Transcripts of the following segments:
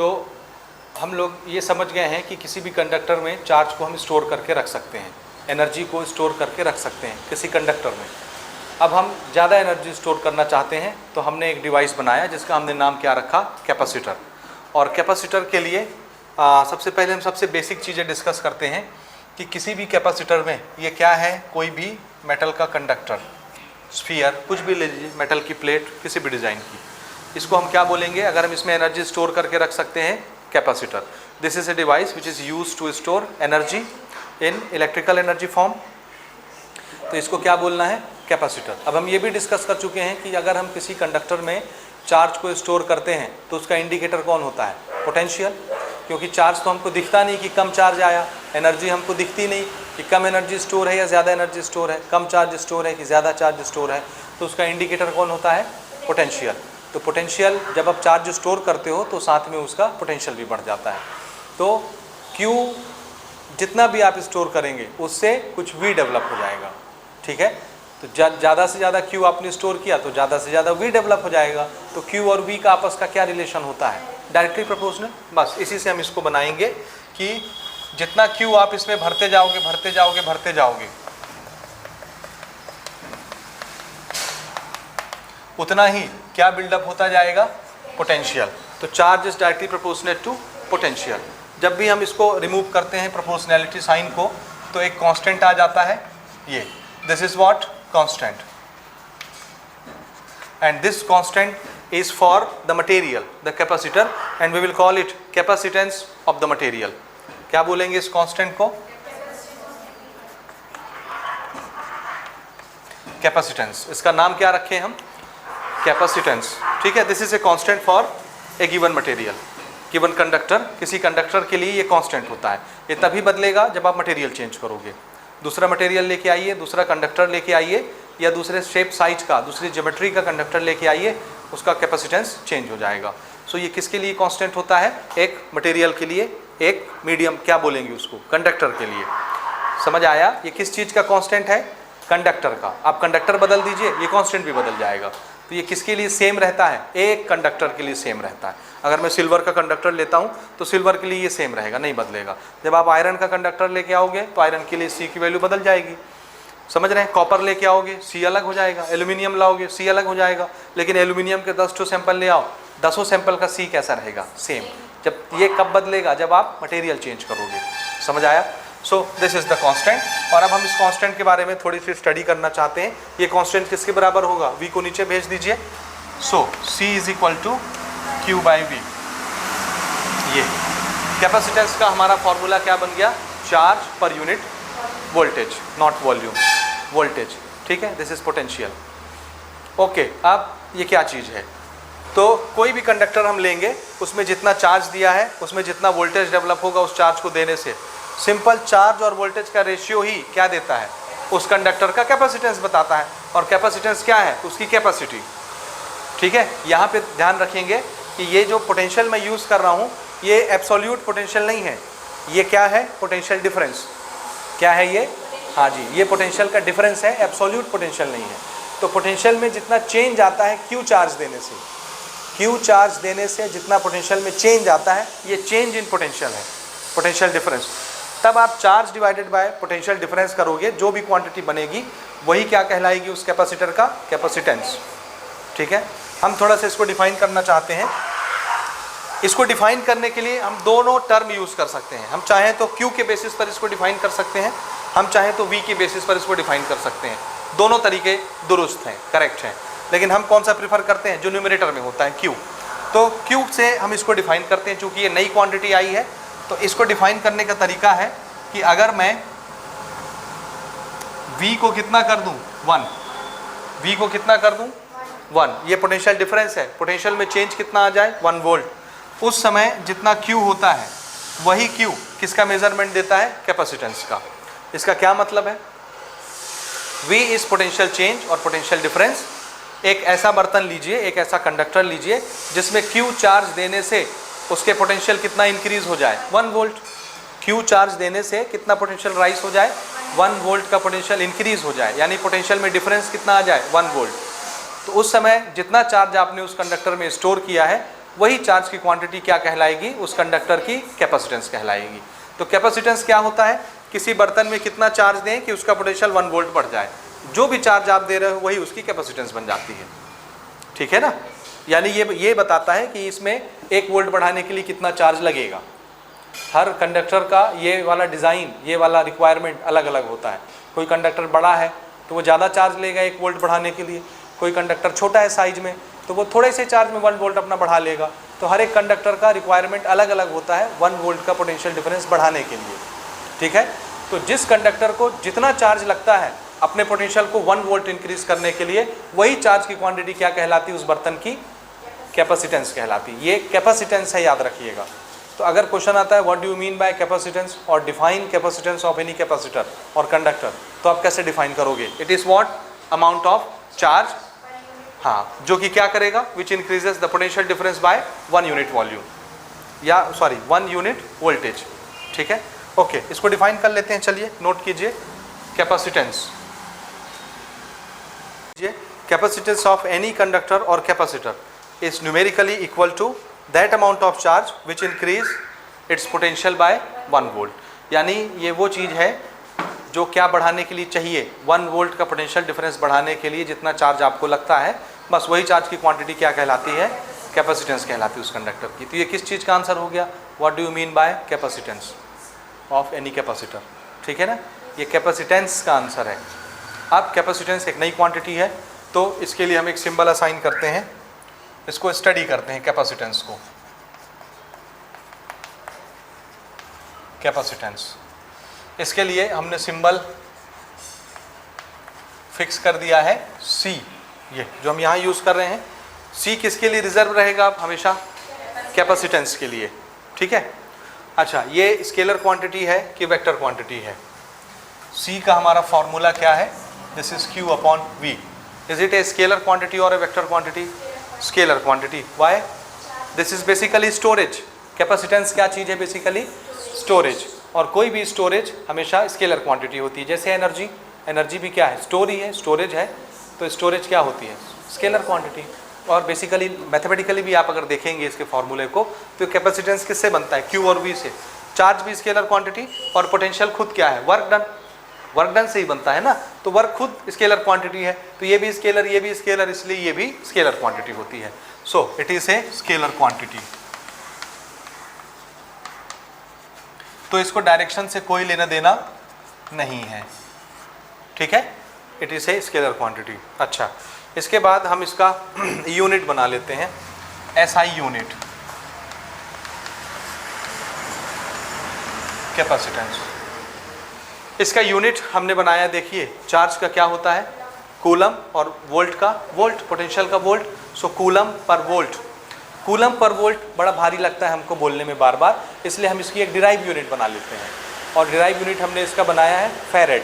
तो हम लोग ये समझ गए हैं कि किसी भी कंडक्टर में चार्ज को हम स्टोर करके रख सकते हैं, एनर्जी को स्टोर करके रख सकते हैं किसी कंडक्टर में। अब हम ज़्यादा एनर्जी स्टोर करना चाहते हैं तो हमने एक डिवाइस बनाया जिसका हमने नाम क्या रखा, कैपेसिटर। और कैपेसिटर के लिए सबसे पहले हम सबसे बेसिक चीज़ें डिस्कस करते हैं कि किसी भी कैपेसिटर में ये क्या है, कोई भी मेटल का कंडक्टर, स्फीयर, कुछ भी ले लीजिए, मेटल की प्लेट किसी भी डिज़ाइन की, इसको हम क्या बोलेंगे अगर हम इसमें एनर्जी स्टोर करके रख सकते हैं, capacitor. This is a device which is use to store energy in electrical energy form. तो इसको क्या बोलना है, कैपेसिटर। अब हम ये भी डिस्कस कर चुके हैं कि अगर हम किसी कंडक्टर में चार्ज को स्टोर करते हैं तो उसका इंडिकेटर कौन होता है, पोटेंशियल, क्योंकि चार्ज तो हमको दिखता नहीं कि कम चार्ज आया, एनर्जी हमको दिखती नहीं कि कम एनर्जी स्टोर है या ज़्यादा एनर्जी स्टोर है, कम चार्ज स्टोर है कि ज़्यादा चार्ज स्टोर है, तो उसका इंडिकेटर कौन होता है, पोटेंशियल। तो पोटेंशियल, जब आप चार्ज स्टोर करते हो तो साथ में उसका पोटेंशियल भी बढ़ जाता है। तो Q जितना भी आप स्टोर करेंगे उससे कुछ V डेवलप हो जाएगा, ठीक है। तो ज़्यादा से ज़्यादा Q आपने स्टोर किया तो ज़्यादा से ज़्यादा V डेवलप हो जाएगा। तो Q और V का आपस का क्या रिलेशन होता है, डायरेक्टली प्रोपोर्शनल। बस इसी से हम इसको बनाएंगे कि जितना Q आप इसमें भरते जाओगे भरते जाओगे भरते जाओगे, उतना ही क्या बिल्डअप होता जाएगा, पोटेंशियल। तो charge is directly proportional to potential. जब भी हम इसको रिमूव करते हैं प्रोपोर्शनैलिटी साइन को तो एक कांस्टेंट आ जाता है, ये this is what, constant, and this constant is for the material, the capacitor, and we will call it capacitance of the material. क्या बोलेंगे इस कांस्टेंट को, कैपेसिटेंस। इसका नाम क्या रखें हम, कैपेसिटेंस, ठीक है। This is a constant for a given material, given conductor. किसी कंडक्टर के लिए ये कांस्टेंट होता है। ये तभी बदलेगा जब आप मटेरियल चेंज करोगे, दूसरा मटेरियल लेके आइए, दूसरा कंडक्टर लेके आइए, या दूसरे शेप साइज का, दूसरी ज्योमेट्री का कंडक्टर लेके आइए, उसका कैपेसिटेंस चेंज हो जाएगा। सो ये किसके लिए कांस्टेंट होता है, एक मटेरियल के लिए, एक मीडियम, क्या बोलेंगे उसको, कंडक्टर के लिए। समझ आया, ये किस चीज़ का कांस्टेंट है, कंडक्टर का। आप कंडक्टर बदल दीजिए, ये कांस्टेंट भी बदल जाएगा। तो ये किसके लिए सेम रहता है, एक कंडक्टर के लिए सेम रहता है। अगर मैं सिल्वर का कंडक्टर लेता हूँ तो सिल्वर के लिए ये सेम रहेगा, नहीं बदलेगा। जब आप आयरन का कंडक्टर लेके आओगे तो आयरन के लिए C की वैल्यू बदल जाएगी, समझ रहे हैं। कॉपर लेके आओगे C अलग हो जाएगा, एल्यूमिनियम लाओगे C अलग हो जाएगा। लेकिन एल्यूमिनियम के 10 सैंपल ले आओ, 10 सैंपल का C कैसा रहेगा, सेम। जब ये कब बदलेगा, जब आप मटेरियल चेंज करोगे। समझ आया। So this is the constant. और अब हम इस कांस्टेंट के बारे में थोड़ी सी स्टडी करना चाहते हैं। ये कांस्टेंट किसके बराबर होगा, V को नीचे भेज दीजिए। So C is equal to Q/V। ये कैपेसिटेंस का हमारा फॉर्मूला क्या बन गया, charge per unit voltage, not volume, voltage, ठीक है। This is potential. ओके, अब ये क्या चीज़ है, तो कोई भी कंडक्टर हम लेंगे, उसमें जितना चार्ज दिया है उसमें जितना वोल्टेज डेवलप होगा उस चार्ज को देने से, सिंपल चार्ज और वोल्टेज का रेशियो ही क्या देता है, उस कंडक्टर का कैपेसिटेंस बताता है। और कैपेसिटेंस क्या है, उसकी कैपेसिटी, ठीक है। यहाँ पे ध्यान रखेंगे कि ये जो पोटेंशियल मैं यूज़ कर रहा हूँ ये एब्सोल्यूट पोटेंशियल नहीं है, ये क्या है, पोटेंशियल डिफरेंस। क्या है ये, हाँ जी, ये पोटेंशियल का डिफरेंस है, एब्सोल्यूट पोटेंशियल नहीं है। तो पोटेंशियल में जितना चेंज आता है Q चार्ज देने से, Q चार्ज देने से जितना पोटेंशियल में चेंज आता है, ये चेंज इन पोटेंशियल है, पोटेंशियल डिफरेंस। तब आप charge divided by potential difference करोगे, जो भी क्वांटिटी बनेगी वही क्या कहलाएगी, उस कैपेसिटर का कैपेसिटेंस, ठीक है। हम थोड़ा सा इसको डिफाइन करना चाहते हैं। इसको डिफाइन करने के लिए हम दोनों टर्म यूज़ कर सकते हैं। हम चाहें तो Q के बेसिस पर इसको डिफाइन कर सकते हैं, हम चाहें तो V के बेसिस पर इसको डिफाइन कर सकते हैं। दोनों तरीके दुरुस्त हैं, करेक्ट हैं। लेकिन हम कौन सा प्रीफर करते हैं, जो न्यूमरेटर में होता है Q। तो Q से हम इसको डिफाइन करते हैं। चूँकि ये नई क्वान्टिटी आई है तो इसको डिफाइन करने का तरीका है कि अगर मैं V को कितना कर दूँ, 1, V को कितना कर दूँ, 1, ये पोटेंशियल डिफरेंस है। पोटेंशियल में चेंज कितना आ जाए, 1 वोल्ट। उस समय जितना Q होता है वही Q किसका मेजरमेंट देता है, कैपेसिटेंस का। इसका क्या मतलब है, V इज पोटेंशियल चेंज और पोटेंशियल डिफरेंस। एक ऐसा बर्तन लीजिए, एक ऐसा कंडक्टर लीजिए जिसमें Q चार्ज देने से उसके पोटेंशियल कितना इंक्रीज हो जाए, 1 वोल्ट। Q चार्ज देने से कितना पोटेंशियल राइज हो जाए, 1 वोल्ट का पोटेंशियल इंक्रीज हो जाए, यानी पोटेंशियल में डिफरेंस कितना आ जाए, 1 वोल्ट। तो उस समय जितना चार्ज आपने उस कंडक्टर में स्टोर किया है वही चार्ज की क्वांटिटी क्या कहलाएगी, उस कंडक्टर की कैपेसिटेंस कहलाएगी। तो कैपेसिटेंस क्या होता है, किसी बर्तन में कितना चार्ज दें कि उसका पोटेंशियल 1 वोल्ट बढ़ जाए, जो भी चार्ज आप दे रहे हो वही उसकी कैपेसिटेंस बन जाती है, ठीक है ना। यानी ये बताता है कि इसमें 1 वोल्ट बढ़ाने के लिए कितना चार्ज लगेगा। हर कंडक्टर का ये वाला डिज़ाइन, ये वाला रिक्वायरमेंट अलग अलग होता है। कोई कंडक्टर बड़ा है तो वो ज़्यादा चार्ज लेगा 1 वोल्ट बढ़ाने के लिए, कोई कंडक्टर छोटा है साइज में तो वो थोड़े से चार्ज में 1 वोल्ट अपना बढ़ा लेगा। तो हर एक कंडक्टर का रिक्वायरमेंट अलग अलग होता है 1 वोल्ट का पोटेंशियल डिफरेंस बढ़ाने के लिए, ठीक है। तो जिस कंडक्टर को जितना चार्ज लगता है अपने पोटेंशियल को 1 वोल्ट इंक्रीज करने के लिए, वही चार्ज की क्वांटिटी क्या कहलाती है, उस बर्तन की कैपेसिटेंस कहलाती है। ये कैपेसिटेंस है, याद रखिएगा। तो अगर क्वेश्चन आता है what do you mean by capacitance और define capacitance of any capacitor और कंडक्टर, तो आप कैसे डिफाइन करोगे, it is what amount of charge, हाँ, जो कि क्या करेगा, which increases the potential difference by 1 unit volume, या सॉरी 1 यूनिट वोल्टेज, ठीक है। ओके, इसको डिफाइन कर लेते हैं, चलिए नोट कीजिए। Capacitance, capacitance of any conductor और capacitor is numerically equal to that amount of charge which increase its potential by 1 volt। यानी ये वो चीज़ है जो क्या बढ़ाने के लिए चाहिए, 1 वोल्ट का पोटेंशियल डिफरेंस बढ़ाने के लिए जितना चार्ज आपको लगता है, बस वही चार्ज की क्वांटिटी क्या कहलाती है, कैपेसिटेंस कहलाती है उस कंडक्टर की। तो ये किस चीज़ का आंसर हो गया, what do you mean by capacitance of any capacitor, ठीक है ना। ये कैपेसिटेंस का आंसर है। अब कैपेसिटेंस एक नई क्वांटिटी है, तो इसके लिए हम एक सिंबल असाइन करते हैं, इसको स्टडी करते हैं कैपेसिटेंस को। कैपेसिटेंस, इसके लिए हमने सिंबल फिक्स कर दिया है C, ये जो हम यहाँ यूज़ कर रहे हैं। C किसके लिए रिजर्व रहेगा आप हमेशा, कैपेसिटेंस के लिए, ठीक है। अच्छा, ये स्केलर क्वांटिटी है कि वेक्टर क्वांटिटी है, C का हमारा फॉर्मूला क्या है, this is Q upon V। Is it a scalar quantity और a vector quantity, scalar quantity. Why, this is basically storage. Capacitance क्या चीज़ है, बेसिकली स्टोरेज, और कोई भी स्टोरेज हमेशा स्केलर क्वांटिटी होती है। जैसे एनर्जी, एनर्जी भी क्या है, स्टोर ही है, स्टोरेज है, तो स्टोरेज क्या होती है, स्केलर क्वांटिटी। और बेसिकली मैथमेटिकली भी आप अगर देखेंगे इसके फॉर्मूले को, तो कैपेसिटेंस किससे बनता है, Q और V से। चार्ज भी स्केलर क्वांटिटी और पोटेंशियल खुद क्या है, वर्क डन, वर्क डन से ही बनता है ना। तो वर्क खुद स्केलर क्वांटिटी है, तो ये भी स्केलर, ये भी स्केलर, इसलिए ये भी स्केलर क्वांटिटी होती है। So it is a scalar quantity. तो इसको डायरेक्शन से कोई लेना देना नहीं है, ठीक है, it is a scalar quantity. अच्छा, इसके बाद हम इसका यूनिट बना लेते हैं, SI यूनिट, कैपेसिटेंस। इसका यूनिट हमने बनाया, देखिए चार्ज का क्या होता है, कूलम, और वोल्ट का वोल्ट, पोटेंशियल का वोल्ट। सो कूलम पर वोल्ट, कूलम पर वोल्ट बड़ा भारी लगता है हमको बोलने में बार बार, इसलिए हम इसकी एक डिराइव यूनिट बना लेते हैं। और डिराइव यूनिट हमने इसका बनाया है फैरेड।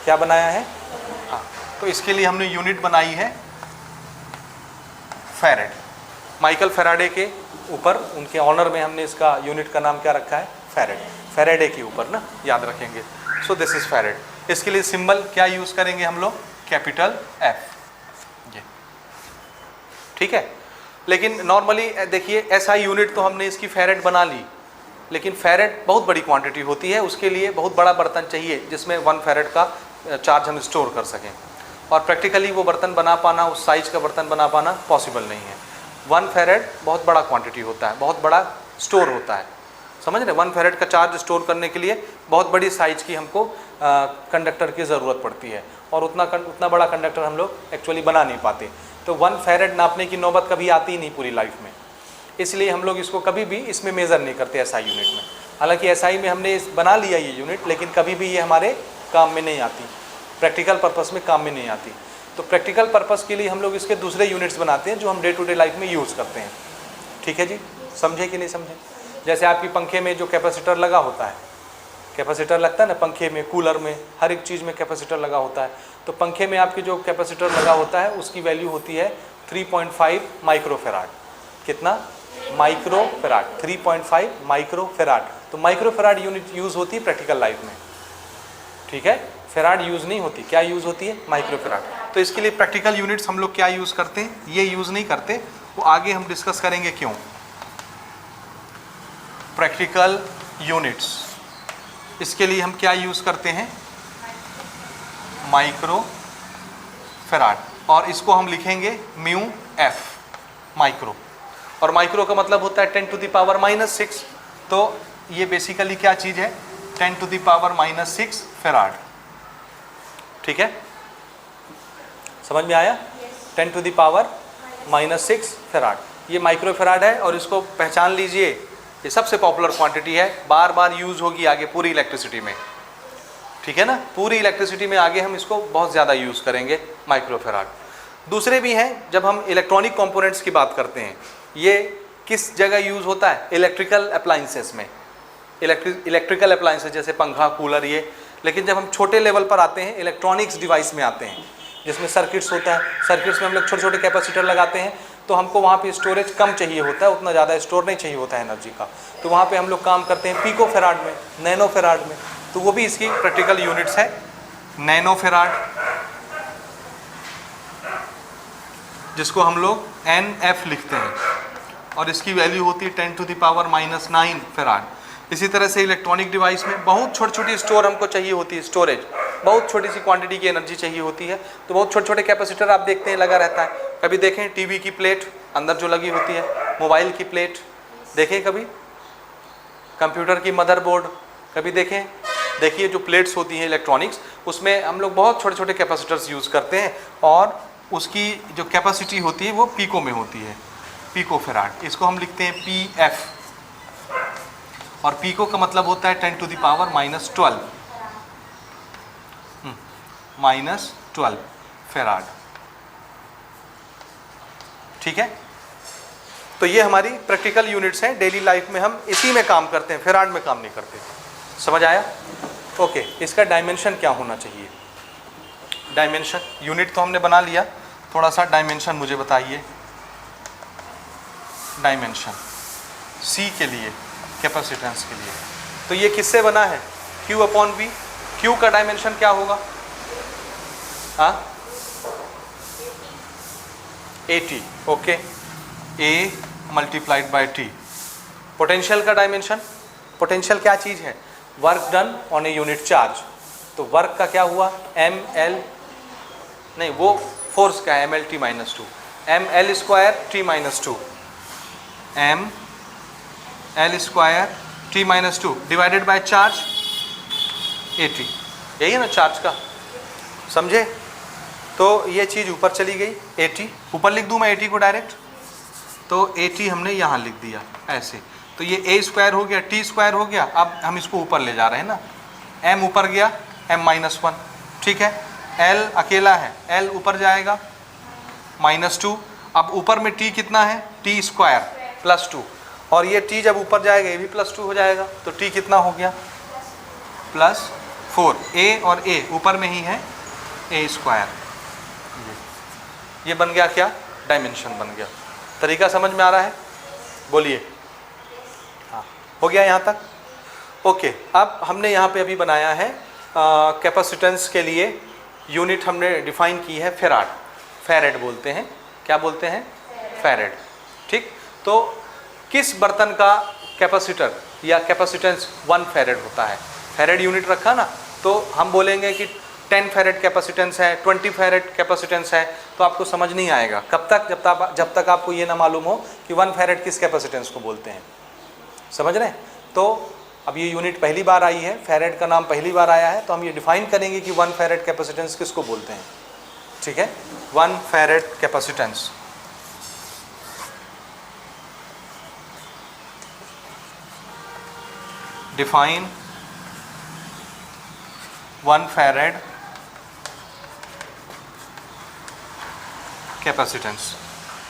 क्या बनाया है, हाँ, तो इसके लिए हमने यूनिट बनाई है फैरेड। माइकल फैराडे के ऊपर, उनके ऑनर में हमने इसका यूनिट का नाम क्या रखा है, फैरेड, फैराडे के ऊपर ना, याद रखेंगे। So this is farad. इसके लिए सिंबल क्या यूज करेंगे हम लोग, कैपिटल F, ये, ठीक है। लेकिन नॉर्मली देखिए SI यूनिट तो हमने इसकी फैरेड बना ली, लेकिन फैरेड बहुत बड़ी क्वांटिटी होती है, उसके लिए बहुत बड़ा बर्तन चाहिए जिसमें 1 फैरेड का चार्ज हम स्टोर कर सकें। और प्रैक्टिकली वो बर्तन बना पाना, उस साइज का बर्तन बना पाना पॉसिबल नहीं है। 1 फैरेड बहुत बड़ा क्वांटिटी होता है, बहुत बड़ा स्टोर होता है, समझ रहे। 1 फैरेड का चार्ज स्टोर करने के लिए बहुत बड़ी साइज की हमको कंडक्टर की ज़रूरत पड़ती है, और उतना बड़ा कंडक्टर हम लोग एक्चुअली बना नहीं पाते। तो 1 फैरेड नापने की नौबत कभी आती ही नहीं पूरी लाइफ में, इसलिए हम लोग इसको कभी भी इसमें मेज़र नहीं करते SI यूनिट में। हालांकि SI में हमने बना लिया ये यूनिट, लेकिन कभी भी ये हमारे काम में नहीं आती, प्रैक्टिकल पर्पस में काम में नहीं आती। तो प्रैक्टिकल पर्पस के लिए हम लोग इसके दूसरे यूनिट्स बनाते हैं जो हम डे टू डे लाइफ में यूज़ करते हैं, ठीक है जी, समझे कि नहीं समझे। जैसे आपकी पंखे में जो कैपेसिटर लगा होता है, कैपेसिटर लगता है ना पंखे में, कूलर में, हर एक चीज़ में कैपेसिटर लगा होता है। तो पंखे में आपकी जो कैपेसिटर लगा होता है उसकी वैल्यू होती है 3.5 माइक्रोफेराड। कितना, माइक्रोफेराड, 3.5 माइक्रोफेराड। तो माइक्रोफेराड यूनिट यूज़ होती है प्रैक्टिकल लाइफ में, ठीक है। फेराड यूज़ नहीं होती, क्या यूज़ होती है, माइक्रोफेराड। तो इसके लिए प्रैक्टिकल यूनिट्स हम लोग क्या यूज़ करते हैं, ये यूज़ नहीं करते, वो आगे हम डिस्कस करेंगे क्यों। प्रैक्टिकल यूनिट्स, इसके लिए हम क्या यूज़ करते हैं, माइक्रो फैराड, और इसको हम लिखेंगे म्यू एफ, माइक्रो, और माइक्रो का मतलब होता है 10 टू द पावर -6, तो ये बेसिकली क्या चीज़ है, 10 टू द पावर -6 फैराड। ठीक है, समझ में आया? 10 टू द पावर -6 फैराड, ये माइक्रो फैराड है, और इसको पहचान लीजिए, ये सबसे पॉपुलर क्वांटिटी है, बार बार यूज़ होगी आगे पूरी इलेक्ट्रिसिटी में। ठीक है ना, पूरी इलेक्ट्रिसिटी में आगे हम इसको बहुत ज़्यादा यूज़ करेंगे माइक्रो फैराड। दूसरे भी हैं, जब हम इलेक्ट्रॉनिक कंपोनेंट्स की बात करते हैं, ये किस जगह यूज़ होता है, इलेक्ट्रिकल अप्लाइंसेस में, इलेक्ट्रिकल अप्लाइंसेस जैसे पंखा, कूलर, ये। लेकिन जब हम छोटे लेवल पर आते हैं, इलेक्ट्रॉनिक्स डिवाइस में आते हैं, जिसमें सर्किट्स होता है, सर्किट्स में हम लोग छोटे छोटे कैपेसिटर लगाते हैं, तो हमको वहाँ पे स्टोरेज कम चाहिए होता है, उतना ज़्यादा स्टोर नहीं चाहिए होता है एनर्जी का, तो वहाँ पे हम लोग काम करते हैं पिको फैराड में, नैनो फैराड में, तो वो भी इसकी प्रैक्टिकल यूनिट्स है, नैनो फैराड, जिसको हम लोग NF लिखते हैं, और इसकी वैल्यू होती है 10 टू द पावर -9 फैराड। इसी तरह से इलेक्ट्रॉनिक डिवाइस में बहुत छोटी छोटी स्टोर हमको चाहिए होती है, स्टोरेज, बहुत छोटी सी क्वांटिटी की एनर्जी चाहिए होती है, तो बहुत छोटे छोटे कैपेसिटर आप देखते हैं लगा रहता है। कभी देखें टीवी की प्लेट अंदर जो लगी होती है, मोबाइल की प्लेट देखें, कभी कंप्यूटर की मदरबोर्ड कभी देखें, देखिए जो प्लेट्स होती हैं इलेक्ट्रॉनिक्स, उसमें हम लोग बहुत छोटे छोटे कैपेसिटर्स यूज़ करते हैं, और उसकी जो कैपेसिटी होती है वो पीको में होती है, पीको फैराड, इसको हम लिखते हैं PF, और पीको का मतलब होता है 10 टू द पावर -12 फैराड। ठीक है, तो ये हमारी प्रैक्टिकल यूनिट्स हैं, डेली लाइफ में हम इसी में काम करते हैं, फैराड में काम नहीं करते। समझ आया? ओके, इसका डायमेंशन क्या होना चाहिए, डायमेंशन, यूनिट तो हमने बना लिया, थोड़ा सा डायमेंशन मुझे बताइए, डायमेंशन C के लिए, कैपेसिटेंस के लिए, तो ये किससे बना है, Q/V, Q का डायमेंशन क्या होगा, AT, okay, A × T। Potential का डायमेंशन, पोटेंशियल क्या चीज़ है, work done on a unit charge, तो वर्क का क्या हुआ, ML, नहीं वो फोर्स का है, MLT -2, ML² T -2 divided by charge AT, यही है ना चार्ज का, समझे? तो ये चीज़ ऊपर चली गई, AT ऊपर लिख दूँ मैं AT को डायरेक्ट, तो AT हमने यहाँ लिख दिया ऐसे, तो ये A² हो गया, T² हो गया, अब हम इसको ऊपर ले जा रहे हैं ना, M ऊपर गया, M-1, ठीक है, L अकेला है, L ऊपर जाएगा -2, अब ऊपर में T कितना है, T² +2, और ये T जब ऊपर जाएगा ये भी +2 हो जाएगा, तो T कितना हो गया, +4, A और A ऊपर में ही है, A², ये बन गया क्या, डायमेंशन बन गया। तरीका समझ में आ रहा है, बोलिए, हाँ हो गया यहाँ तक? ओके, अब हमने यहाँ पे अभी बनाया है कैपेसिटेंस के लिए यूनिट हमने डिफाइन की है फैराड, फैरेड बोलते हैं, क्या बोलते हैं, फैरेड। ठीक, तो किस बर्तन का कैपेसिटर या कैपेसिटेंस 1 फैरेड होता है, फैरेड यूनिट रखा ना, तो हम बोलेंगे कि 10 फैरेड कैपेसिटेंस है, 20 फैरेड कैपेसिटेंस है, तो आपको समझ नहीं आएगा, कब तक, जब तक आपको ये ना मालूम हो कि 1 फैरेड किस कैपेसिटेंस को बोलते हैं। समझ रहे हैं? तो अब ये यूनिट पहली बार आई है, फैरेड का नाम पहली बार आया है, तो हम ये डिफाइन करेंगे कि 1 फैरेड कैपेसिटेंस किसको बोलते हैं। ठीक है, 1 farad capacitance, define 1 farad capacitance.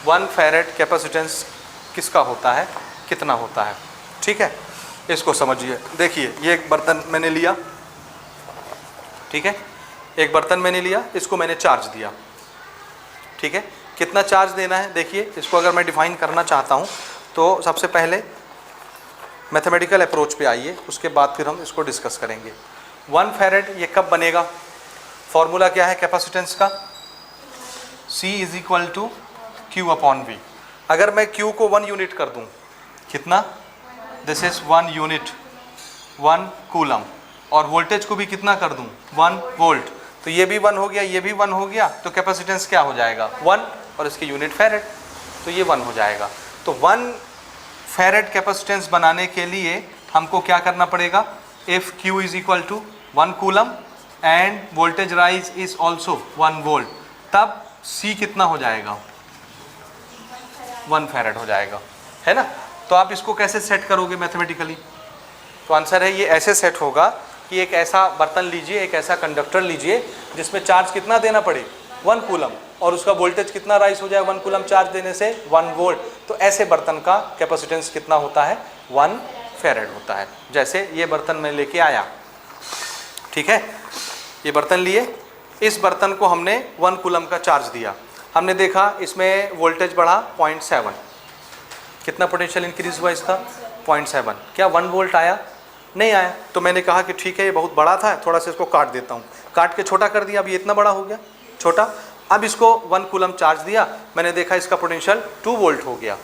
1 farad capacitance किसका होता है, कितना होता है। ठीक है, इसको समझिए। देखिए, ये एक बर्तन मैंने लिया, ठीक है, एक बर्तन मैंने लिया, इसको मैंने चार्ज दिया। ठीक है, कितना चार्ज देना है, देखिए इसको अगर मैं डिफाइन करना चाहता हूँ तो सबसे पहले मैथमेटिकल अप्रोच पे आइए, उसके बाद फिर हम इसको डिस्कस करेंगे। 1 फैरेड ये कब बनेगा, फॉर्मूला क्या है कैपेसिटेंस का, C = Q/V। अगर मैं Q को 1 यूनिट कर दूं, कितना, दिस इज 1 यूनिट 1 कूलम, और वोल्टेज को भी कितना कर दूं 1 वोल्ट, तो ये भी 1 हो गया, ये भी 1 हो गया, तो कैपेसिटेंस क्या हो जाएगा 1, और इसकी यूनिट फैरेड, तो ये 1 हो जाएगा। तो 1 फैरेड कैपेसिटेंस बनाने के लिए हमको क्या करना पड़ेगा, if Q is equal to 1 coulomb and voltage rise is also 1 volt, तब C कितना हो जाएगा 1 फैरेड हो जाएगा, है ना। तो आप इसको कैसे सेट करोगे मैथमेटिकली, तो आंसर है ये ऐसे सेट होगा कि एक ऐसा बर्तन लीजिए, एक ऐसा कंडक्टर लीजिए जिसमें चार्ज कितना देना पड़े 1 कूलम, और उसका वोल्टेज कितना राइज हो जाए 1 कूलम चार्ज देने से 1 वोल्ट, तो ऐसे बर्तन का कैपेसिटेंस कितना होता है 1 फैरेड होता है। जैसे ये बर्तन मैं लेके आया, ठीक है, ये बर्तन लिए, इस बर्तन को हमने 1 कूलम का चार्ज दिया, हमने देखा इसमें वोल्टेज बढ़ा 0.7, कितना पोटेंशियल इंक्रीज हुआ इसका 0.7, क्या 1 वोल्ट आया, नहीं आया। तो मैंने कहा कि ठीक है ये बहुत बड़ा था, थोड़ा सा इसको काट देता हूँ, काट के छोटा कर दिया, अब ये इतना बड़ा हो गया छोटा, अब इसको 1 कूलम चार्ज दिया, मैंने देखा इसका पोटेंशियल 2 वोल्ट हो गया,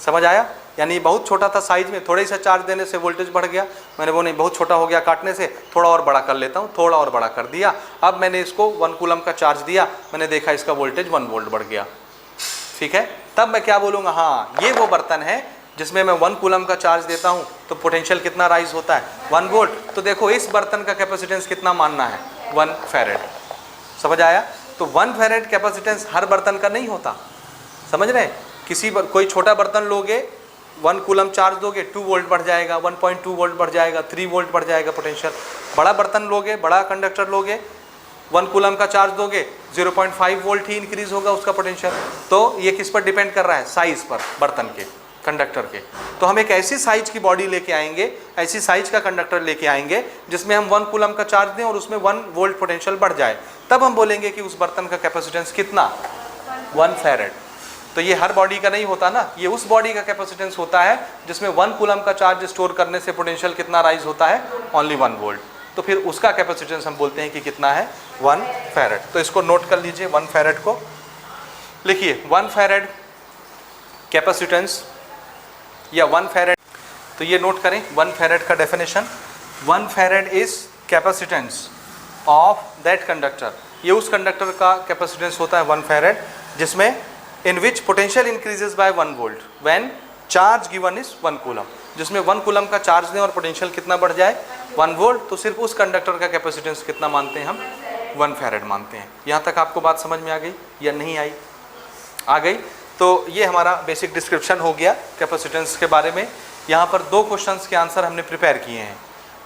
समझ आया, यानी बहुत छोटा था साइज में, थोड़ा सा चार्ज देने से वोल्टेज बढ़ गया, मैंने वो नहीं बहुत छोटा हो गया काटने से, थोड़ा और बड़ा कर लेता हूँ, थोड़ा और बड़ा कर दिया, अब मैंने इसको 1 कूलम का चार्ज दिया, मैंने देखा इसका वोल्टेज 1 वोल्ट बढ़ गया, ठीक है, तब मैं क्या बोलूँगा, हाँ ये वो बर्तन है जिसमें मैं 1 कूलम का चार्ज देता हूँ तो पोटेंशियल कितना राइज होता है 1 वोल्ट, तो देखो इस बर्तन का कैपेसिटेंस कितना मानना है 1 फैरेड, समझ आया। तो 1 फैरेड कैपेसिटेंस हर बर्तन का नहीं होता, समझ रहे हैं, कोई छोटा बर्तन लोगे 1 कूलम चार्ज दोगे 2 वोल्ट बढ़ जाएगा, 1.2 वोल्ट बढ़ जाएगा, 3 वोल्ट बढ़ जाएगा पोटेंशियल, बड़ा बर्तन लोगे, बड़ा कंडक्टर लोगे 1 कूलम का चार्ज दोगे 0.5 वोल्ट ही इंक्रीज होगा उसका पोटेंशियल। तो ये किस पर डिपेंड कर रहा है, साइज पर, बर्तन के, कंडक्टर के। तो हम एक ऐसी साइज की बॉडी लेके आएंगे, ऐसी साइज का कंडक्टर लेके आएंगे जिसमें हम 1 कूलम का चार्ज दें और उसमें 1 वोल्ट पोटेंशियल बढ़ जाए, तब हम बोलेंगे कि उस बर्तन का कैपेसिटेंस कितना 1 फैरेड। तो ये हर बॉडी का नहीं होता ना, ये उस बॉडी का कैपेसिटेंस होता है जिसमें 1 कूलम का चार्ज स्टोर करने से पोटेंशियल कितना राइज होता है ओनली 1 वोल्ट, तो फिर उसका कैपेसिटेंस हम बोलते हैं कि कितना है 1 फैरेड। तो इसको नोट कर लीजिए, 1 फैरेड को लिखिए, 1 फैरेड कैपेसिटेंस या 1 फैरेड, तो ये नोट करें 1 फैरेड का definition, 1 farad is capacitance of that conductor, ये उस कंडक्टर का कैपेसिटेंस होता है 1 फैरेड जिसमें in which potential increases by 1 volt when charge given is 1 coulomb, जिसमें 1 कूलम का चार्ज दें और पोटेंशियल कितना बढ़ जाए 1 वोल्ट, तो सिर्फ उस कंडक्टर का कैपेसिटेंस कितना मानते हैं हम 1 फैरेड मानते हैं। यहाँ तक आपको बात समझ में आ गई या नहीं आई, आ गई। तो ये हमारा बेसिक डिस्क्रिप्शन हो गया कैपेसिटेंस के बारे में। यहाँ पर 2 क्वेश्चंस के आंसर हमने प्रिपेयर किए हैं।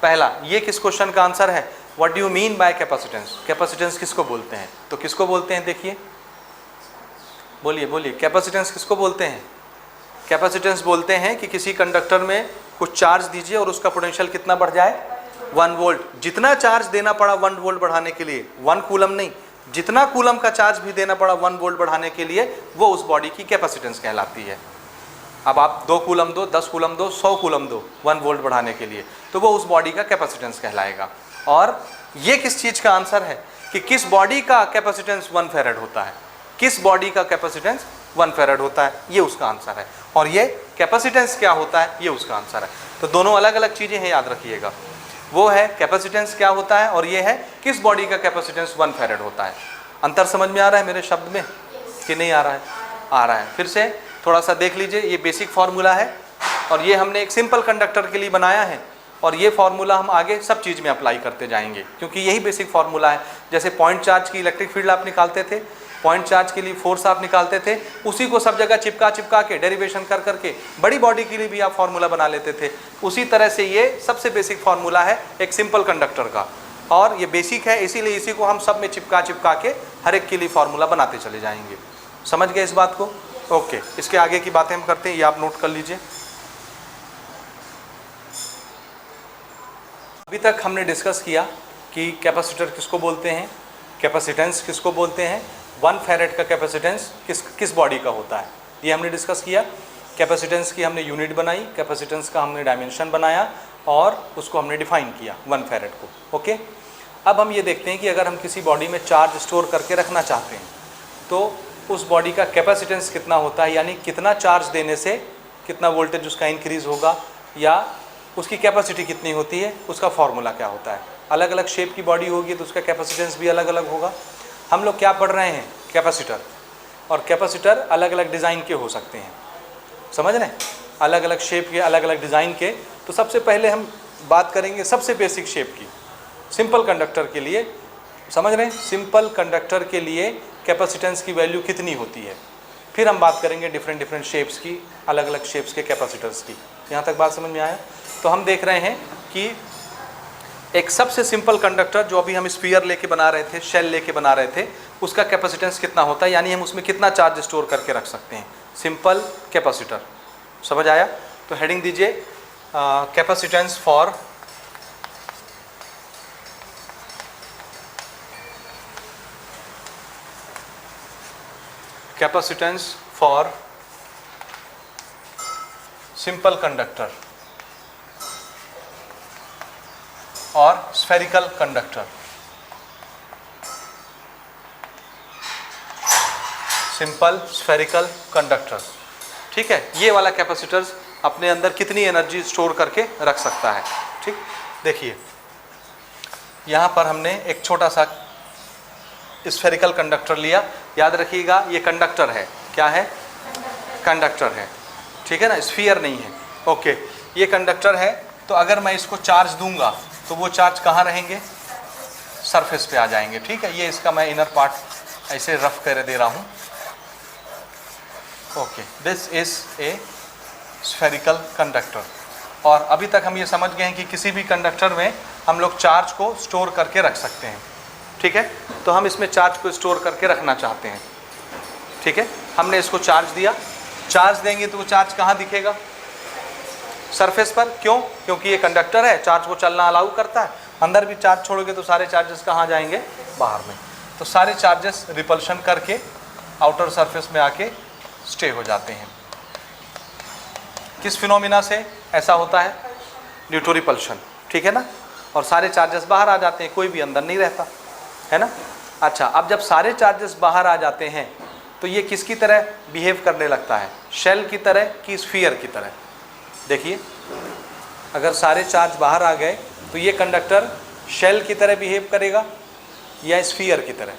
पहला, ये किस क्वेश्चन का आंसर है, what do you mean by capacitance, capacitance किसको बोलते हैं, तो किसको बोलते हैं, देखिए बोलिए बोलिए, कैपेसिटेंस किसको बोलते हैं, कैपेसिटेंस बोलते हैं कि किसी कंडक्टर में कुछ चार्ज दीजिए और उसका पोटेंशियल कितना बढ़ जाए 1 वोल्ट, जितना चार्ज देना पड़ा 1 वोल्ट बढ़ाने के लिए, 1 कूलम नहीं, जितना कूलम का चार्ज भी देना पड़ा 1 वोल्ट बढ़ाने के लिए, वो उस बॉडी की कैपेसिटेंस कहलाती है। अब आप 2 कूलम दो, 10 कूलम दो, 100 कूलम दो 1 वोल्ट बढ़ाने के लिए, तो वो उस बॉडी का कैपेसिटेंस कहलाएगा। और ये किस चीज़ का आंसर है कि किस बॉडी का कैपेसिटेंस 1 फैरेड होता है, किस बॉडी का कैपेसिटेंस 1 फैरेड होता है, ये उसका आंसर है। और ये कैपेसिटेंस क्या होता है, ये उसका आंसर है। तो दोनों अलग अलग चीज़ें हैं, याद रखिएगा। वो है कैपेसिटेंस क्या होता है और ये है किस बॉडी का कैपेसिटेंस 1 फैरेड होता है। अंतर समझ में आ रहा है मेरे शब्द में कि नहीं आ रहा है, आ रहा है। फिर से थोड़ा सा देख लीजिए, ये बेसिक फार्मूला है और ये हमने एक सिंपल कंडक्टर के लिए बनाया है, और ये फार्मूला हम आगे सब चीज़ में अप्लाई करते जाएंगे क्योंकि यही बेसिक फार्मूला है। जैसे पॉइंट चार्ज की इलेक्ट्रिक फील्ड आप निकालते थे, पॉइंट चार्ज के लिए फोर्स आप निकालते थे, उसी को सब जगह चिपका के डेरिवेशन कर करके बड़ी बॉडी के लिए भी आप फार्मूला बना लेते थे। उसी तरह से ये सबसे बेसिक फार्मूला है एक सिंपल कंडक्टर का, और ये बेसिक है, इसीलिए इसी को हम सब में चिपका के हर एक के लिए फार्मूला बनाते चले जाएंगे। समझ गए इस बात को? ओके, इसके आगे की बातें हम करते हैं, ये आप नोट कर लीजिए। अभी तक हमने डिस्कस किया कि कैपेसिटर किसको बोलते हैं, कैपेसिटेंस किसको बोलते हैं, 1 फैरेड का कैपेसिटेंस किस बॉडी का होता है, ये हमने डिस्कस किया। कैपेसिटेंस की हमने यूनिट बनाई, कैपेसिटेंस का हमने डायमेंशन बनाया और उसको हमने डिफाइन किया 1 फैरेड को। ओके, अब हम ये देखते हैं कि अगर हम किसी बॉडी में चार्ज स्टोर करके रखना चाहते हैं तो उस बॉडी का कैपेसिटेंस कितना होता है, यानी कितना चार्ज देने से कितना वोल्टेज उसका इंक्रीज़ होगा या उसकी कैपेसिटी कितनी होती है, उसका फॉर्मूला क्या होता है। अलग अलग शेप की बॉडी होगी तो उसका कैपेसिटेंस भी अलग अलग होगा। हम लोग क्या पढ़ रहे हैं, कैपेसिटर, और कैपेसिटर अलग अलग डिज़ाइन के हो सकते हैं, समझ रहे हैं, अलग अलग शेप के, अलग अलग डिज़ाइन के। तो सबसे पहले हम बात करेंगे सबसे बेसिक शेप की, सिंपल कंडक्टर के लिए, समझ रहे हैं, सिंपल कंडक्टर के लिए कैपेसिटेंस की वैल्यू कितनी होती है। फिर हम बात करेंगे डिफरेंट डिफरेंट शेप्स की, अलग अलग शेप्स के कैपेसिटर्स की। यहाँ तक बात समझ में आया। तो हम देख रहे हैं कि एक सबसे सिंपल कंडक्टर जो अभी हम स्फीयर लेके बना रहे थे, शेल लेके बना रहे थे, उसका कैपेसिटेंस कितना होता है, यानी हम उसमें कितना चार्ज स्टोर करके रख सकते हैं, सिंपल कैपेसिटर। समझ आया। तो हेडिंग दीजिए कैपेसिटेंस फॉर सिंपल कंडक्टर और spherical conductor. Simple spherical conductor, ठीक है। ये वाला कैपेसिटर्स अपने अंदर कितनी एनर्जी स्टोर करके रख सकता है, ठीक। देखिए यहाँ पर हमने एक छोटा सा स्फेरिकल कंडक्टर लिया। याद रखिएगा ये कंडक्टर है, क्या है, कंडक्टर है, ठीक है ना, स्फीयर नहीं है। ओके, ये कंडक्टर है। तो अगर मैं इसको चार्ज दूंगा तो वो चार्ज कहाँ रहेंगे, सरफेस पे आ जाएंगे, ठीक है। ये इसका मैं इनर पार्ट ऐसे रफ कर दे रहा हूँ। Okay, this is A spherical conductor. और अभी तक हम ये समझ गए हैं कि किसी भी कंडक्टर में हम लोग चार्ज को स्टोर करके रख सकते हैं, ठीक है। तो हम इसमें चार्ज को स्टोर करके रखना चाहते हैं, ठीक है। हमने इसको चार्ज दिया, चार्ज देंगे तो वो चार्ज कहाँ दिखेगा, सरफेस पर। क्यों, क्योंकि ये कंडक्टर है, चार्ज को चलना अलाउ करता है। अंदर भी चार्ज छोड़ोगे तो सारे चार्जेस कहाँ जाएंगे, बाहर में। तो सारे चार्जेस रिपल्शन करके आउटर सरफेस में आके स्टे हो जाते हैं। किस फिनोमिना से ऐसा होता है, न्यूटन रिपल्शन, ठीक है ना। और सारे चार्जेस बाहर आ जाते हैं, कोई भी अंदर नहीं रहता, है ना। अच्छा, अब जब सारे चार्जेस बाहर आ जाते हैं तो ये किसकी तरह बिहेव करने लगता है, शेल की तरह कि स्फीयर की तरह। देखिए अगर सारे चार्ज बाहर आ गए तो ये कंडक्टर शेल की तरह बिहेव करेगा या स्फीयर की तरह,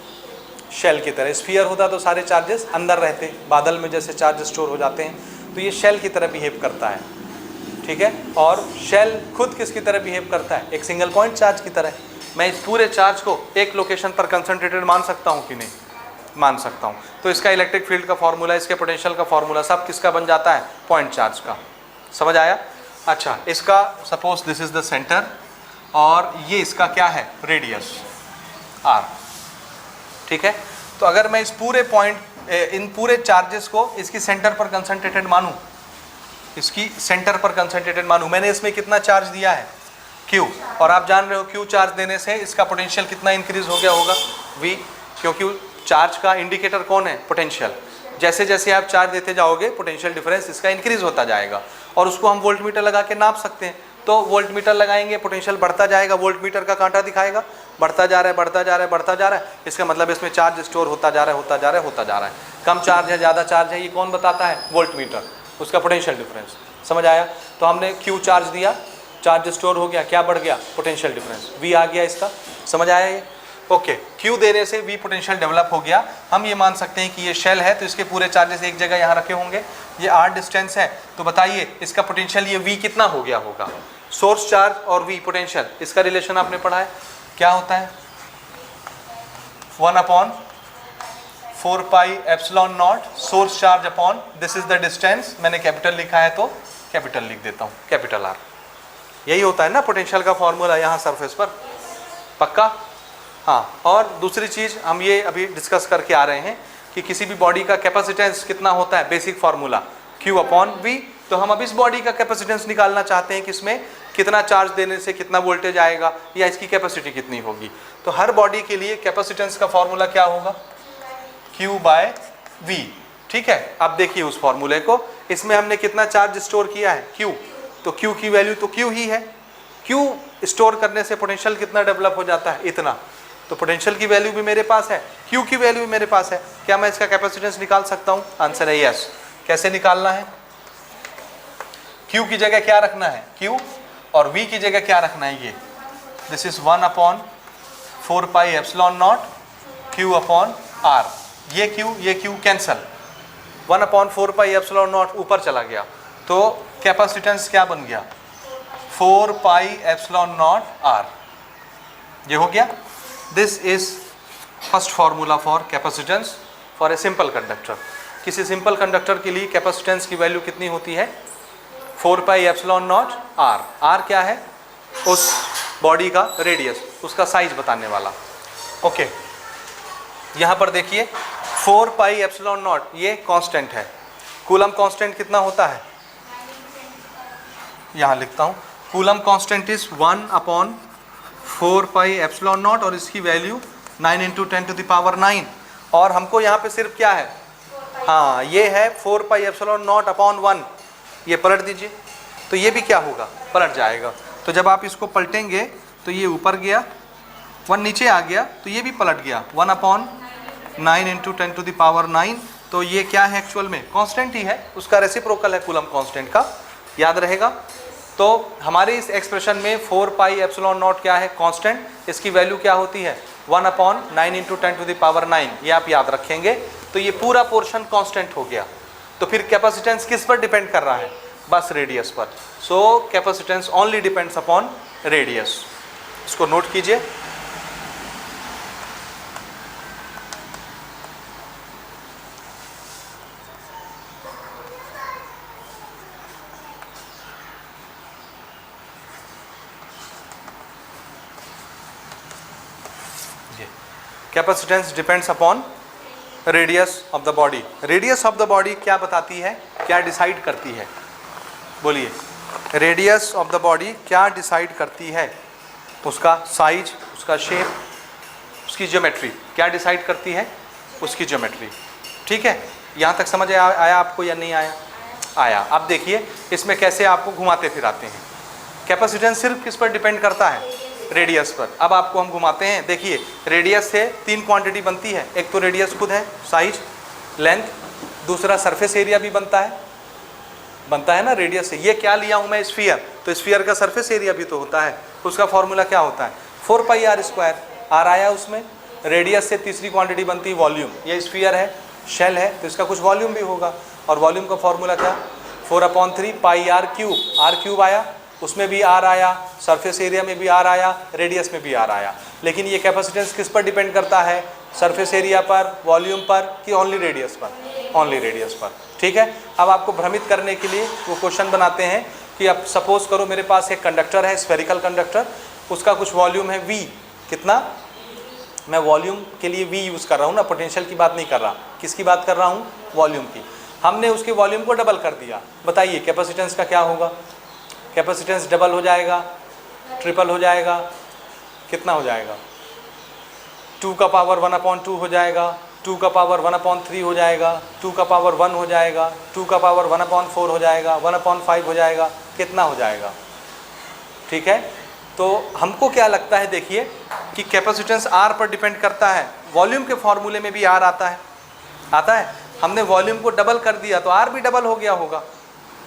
शेल की तरह। स्फीयर होता तो सारे चार्जेस अंदर रहते, बादल में जैसे चार्ज स्टोर हो जाते हैं। तो ये शेल की तरह बिहेव करता है, ठीक है। और शेल खुद किसकी तरह बिहेव करता है, एक सिंगल पॉइंट चार्ज की तरह। मैं इस पूरे चार्ज को एक लोकेशन पर कंसंट्रेटेड मान सकता हूँ कि नहीं, मान सकता हूँ। तो इसका इलेक्ट्रिक फील्ड का फॉर्मूला, इसके पोटेंशियल का फॉर्मूला सब किसका बन जाता है, पॉइंट चार्ज का। समझ आया। अच्छा, इसका suppose this is the centre और ये इसका क्या है, रेडियस r, ठीक है। तो अगर मैं इस पूरे पॉइंट, इन पूरे चार्जेस को इसकी सेंटर पर कंसंट्रेटेड मानूं, इसकी सेंटर पर कंसंट्रेटेड मानूं, मैंने इसमें कितना चार्ज दिया है, Q। और आप जान रहे हो Q चार्ज देने से इसका पोटेंशियल कितना इंक्रीज हो गया होगा, V। क्योंकि चार्ज का इंडिकेटर कौन है, पोटेंशियल। जैसे जैसे आप चार्ज देते जाओगे पोटेंशियल डिफरेंस इसका इंक्रीज होता जाएगा। और उसको हम वोल्ट मीटर लगा के नाप सकते हैं। तो वोल्ट मीटर लगाएंगे, पोटेंशियल बढ़ता जाएगा, वोल्ट मीटर का कांटा दिखाएगा, बढ़ता जा रहा है, बढ़ता जा रहा है, बढ़ता जा रहा है। इसका मतलब इसमें चार्ज स्टोर होता जा रहा है, होता जा रहा है, होता जा रहा है। कम चार्ज है, ज़्यादा चार्ज है, ये कौन बताता है, वोल्ट मीटर, उसका पोटेंशियल डिफरेंस। समझ आया। तो हमने Q चार्ज दिया, चार्ज स्टोर हो गया, क्या बढ़ गया, पोटेंशियल डिफरेंस, V आ गया इसका। समझ आया ये। ओके, Q देने से V पोटेंशियल डेवलप हो गया। हम ये मान सकते हैं कि ये शेल है तो इसके पूरे चार्जेस एक जगह यहाँ रखे होंगे। ये r डिस्टेंस है, तो बताइए इसका पोटेंशियल ये V कितना हो गया होगा। सोर्स चार्ज और V पोटेंशियल, इसका रिलेशन आपने पढ़ा है, क्या होता है, 1/4 pi epsilon not source charge upon this is the distance. मैंने कैपिटल लिखा है तो कैपिटल लिख देता हूँ, कैपिटल R। यही होता है ना पोटेंशियल का फॉर्मूला यहाँ सरफेस पर, पक्का। हाँ, और दूसरी चीज़ हम ये अभी डिस्कस करके आ रहे हैं कि किसी भी बॉडी का कैपेसिटेंस कितना होता है, बेसिक फार्मूला Q/V। तो हम अब इस बॉडी का कैपेसिटेंस निकालना चाहते हैं कि इसमें कितना चार्ज देने से कितना वोल्टेज आएगा या इसकी कैपेसिटी कितनी होगी। तो हर बॉडी के लिए कैपेसिटेंस का फॉर्मूला क्या होगा, Q/V, ठीक है। अब देखिए उस फॉर्मूले को, इसमें हमने कितना चार्ज स्टोर किया है, Q। तो Q की वैल्यू तो Q ही है। Q स्टोर करने से पोटेंशियल कितना डेवलप हो जाता है, इतना। तो पोटेंशियल की वैल्यू भी मेरे पास है, Q की वैल्यू भी मेरे पास है। क्या मैं इसका कैपेसिटेंस निकाल सकता हूँ, आंसर है यस। कैसे निकालना है, Q की जगह क्या रखना है, Q, और V की जगह क्या रखना है, ये this is 1/4 pi epsilon not Q upon R। ये Q cancel, 1/4 pi epsilon not ऊपर चला गया, तो कैपेसिटेंस क्या बन गया, 4 पाई एप्सिलॉन नॉट R। ये हो गया। This is first formula for capacitance for a simple conductor. किसी सिंपल कंडक्टर के लिए कैपेसिटेंस की वैल्यू कितनी होती है, 4 pi epsilon not R। R क्या है, उस बॉडी का रेडियस, उसका साइज बताने वाला। ओके, यहाँ पर देखिए 4 पाई एप्सिलॉन नॉट ये कांस्टेंट है। कूलम कांस्टेंट कितना होता है, यहाँ लिखता हूँ, coulomb constant is 1/4 pi epsilon not और इसकी वैल्यू 9 × 10⁻⁹। और हमको यहाँ पे सिर्फ क्या है, हाँ ये है 4 पाई एप्सिलॉन नॉट अपॉन 1। ये पलट दीजिए तो ये भी क्या होगा, पलट जाएगा। तो जब आप इसको पलटेंगे तो ये ऊपर गया, 1 नीचे आ गया, तो ये भी पलट गया, 1/9 × 10⁻⁹। तो ये क्या है, एक्चुअल में कांस्टेंट ही है, उसका रेसिप्रोकल है कूलम कांस्टेंट का, याद रहेगा। तो हमारे इस एक्सप्रेशन में 4 पाई एप्सिलॉन नॉट क्या है, कांस्टेंट, इसकी वैल्यू क्या होती है, 1/9 × 10⁻⁹। ये आप याद रखेंगे। तो ये पूरा पोर्शन कांस्टेंट हो गया। तो फिर कैपेसिटेंस किस पर डिपेंड कर रहा है, बस रेडियस पर। So capacitance only depends upon radius. इसको नोट कीजिए। Capacitance depends upon radius of the body. Radius of the body क्या बताती है, क्या डिसाइड करती है, बोलिए, रेडियस ऑफ द बॉडी क्या डिसाइड करती है, उसका साइज, उसका शेप, उसकी ज्योमेट्री, क्या डिसाइड करती है, उसकी ज्योमेट्री। ठीक है, यहाँ तक समझ आया आपको या नहीं आया, आया। अब देखिए इसमें कैसे आपको घुमाते फिराते हैं। कैपेसिटेंस सिर्फ किस पर डिपेंड करता है, रेडियस पर। अब आपको हम घुमाते हैं। देखिए रेडियस से 3 क्वांटिटी बनती है, एक तो रेडियस खुद है, साइज, लेंथ, दूसरा सरफेस एरिया भी बनता है ना रेडियस से। ये क्या लिया हूँ मैं, स्फीयर, तो स्फीयर का सरफेस एरिया भी तो होता है, उसका फॉर्मूला क्या होता है, 4 पाई R²। R आया उसमें। रेडियस से तीसरी क्वांटिटी बनती है वॉल्यूम। ये स्फीयर है, शेल है, तो इसका कुछ वॉल्यूम भी होगा, और वॉल्यूम का फॉर्मूला क्या, 4/3 पाई R³ आया, उसमें भी R आया, सरफेस एरिया में भी R आया, रेडियस में भी R आया। लेकिन ये कैपेसिटेंस किस पर डिपेंड करता है, सरफेस एरिया पर, वॉल्यूम पर, कि ओनली रेडियस पर, ओनली रेडियस पर। ठीक है, अब आपको भ्रमित करने के लिए वो क्वेश्चन बनाते हैं कि अब सपोज करो मेरे पास एक कंडक्टर है, स्फेरिकल कंडक्टर, उसका कुछ वॉल्यूम है V। कितना, मैं वॉल्यूम के लिए V यूज़ कर रहा हूँ ना, पोटेंशियल की बात नहीं कर रहा। किसकी बात कर रहा हूँ, वॉल्यूम की। हमने उसके वॉल्यूम को डबल कर दिया, बताइए कैपेसिटेंस का क्या होगा। कैपेसिटेंस डबल हो जाएगा, ट्रिपल हो जाएगा, कितना हो जाएगा, 2 का पावर 1/2 हो जाएगा, 2 का पावर 1/3 हो जाएगा, 2 का पावर 1 हो जाएगा, 2 का पावर 1/4 हो जाएगा, 1/5 हो जाएगा, कितना हो जाएगा। ठीक है, तो हमको क्या लगता है, देखिए कि कैपेसिटेंस R पर डिपेंड करता है। वॉल्यूम के फॉर्मूले में भी R आता है। हमने वॉल्यूम को डबल कर दिया तो R भी डबल हो गया होगा,